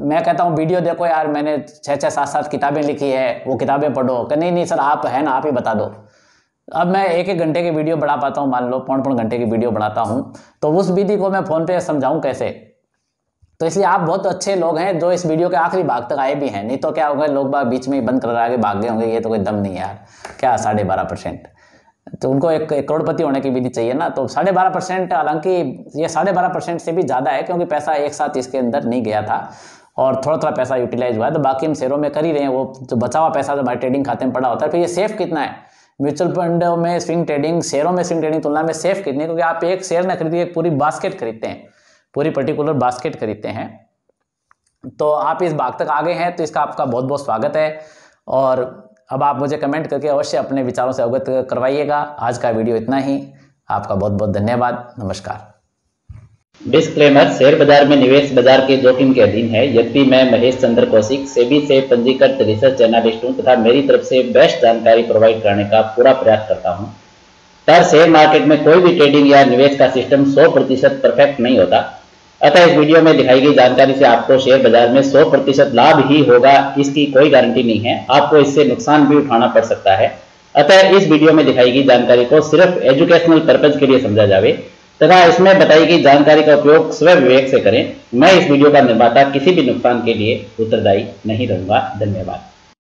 मैं कहता हूँ वीडियो देखो यार, मैंने 6-6 7-7 किताबें लिखी है, वो किताबें पढ़ो। कि नहीं सर आप है ना, आप ही बता दो। अब मैं 1-1 घंटे की वीडियो बढ़ा पाता हूँ, मान लो 5-5 घंटे की वीडियो बढ़ाता हूँ, तो उस विधि को मैं फ़ोन पे समझाऊँ कैसे। तो इसलिए आप बहुत अच्छे लोग हैं जो इस वीडियो के आखिरी भाग तक आए भी हैं, नहीं तो क्या होगा लोग बाग बीच में ही बंद कर आगे भाग गए होंगे, ये तो कोई दम नहीं यार, क्या 12.5%। तो उनको एक करोड़पति होने की विधि चाहिए ना। तो 12.5%, हालांकि ये 12.5% से भी ज़्यादा है क्योंकि पैसा एक साथ इसके अंदर नहीं गया था और थोड़ा थोड़ा पैसा यूटिलाइज हुआ है। तो बाकी हम शेयरों में कर ही रहे हैं, वो जो बचा हुआ पैसा जो हमारे ट्रेडिंग खाते में पड़ा होता है। फिर ये सेफ कितना है म्यूचुअल फंड में स्विंग ट्रेडिंग, शेयरों में स्विंग ट्रेडिंग तुलना में सेफ कितनी है, क्योंकि आप एक शेयर ना खरीदिए, एक पूरी बास्केट खरीदते हैं, पूरी पर्टिकुलर बास्केट खरीदते हैं। तो आप इस भाग तक आ गए हैं तो इसका आपका बहुत बहुत स्वागत है। और अब आप मुझे कमेंट करके अवश्य अपने विचारों से अवगत करवाइएगा। आज का वीडियो इतना ही, आपका बहुत बहुत धन्यवाद, नमस्कार। डिस्क्लेमर, शेयर बाजार में निवेश बाजार के जोखिम के अधीन है। यद्यपि मैं महेश चंद्र कौशिक सेबी से पंजीकृत रिसर्च एनालिस्ट हूं तथा मेरी तरफ से बेस्ट जानकारी प्रोवाइड करने का पूरा प्रयास करता हूं। पर शेयर मार्केट में कोई भी ट्रेडिंग या निवेश का सिस्टम 100% परफेक्ट नहीं होता। अतः इस वीडियो में दिखाई गई जानकारी से आपको शेयर बाजार में 100% लाभ ही होगा इसकी कोई गारंटी नहीं है। आपको इससे नुकसान भी उठाना पड़ सकता है। अतः इस वीडियो में दिखाई गई जानकारी को सिर्फ एजुकेशनल पर्पज के लिए समझा जावे तथा इसमें बताई गई जानकारी का उपयोग स्व विवेक से करें। मैं इस वीडियो का निर्माता किसी भी नुकसान के लिए उत्तरदायी नहीं रहूंगा। धन्यवाद।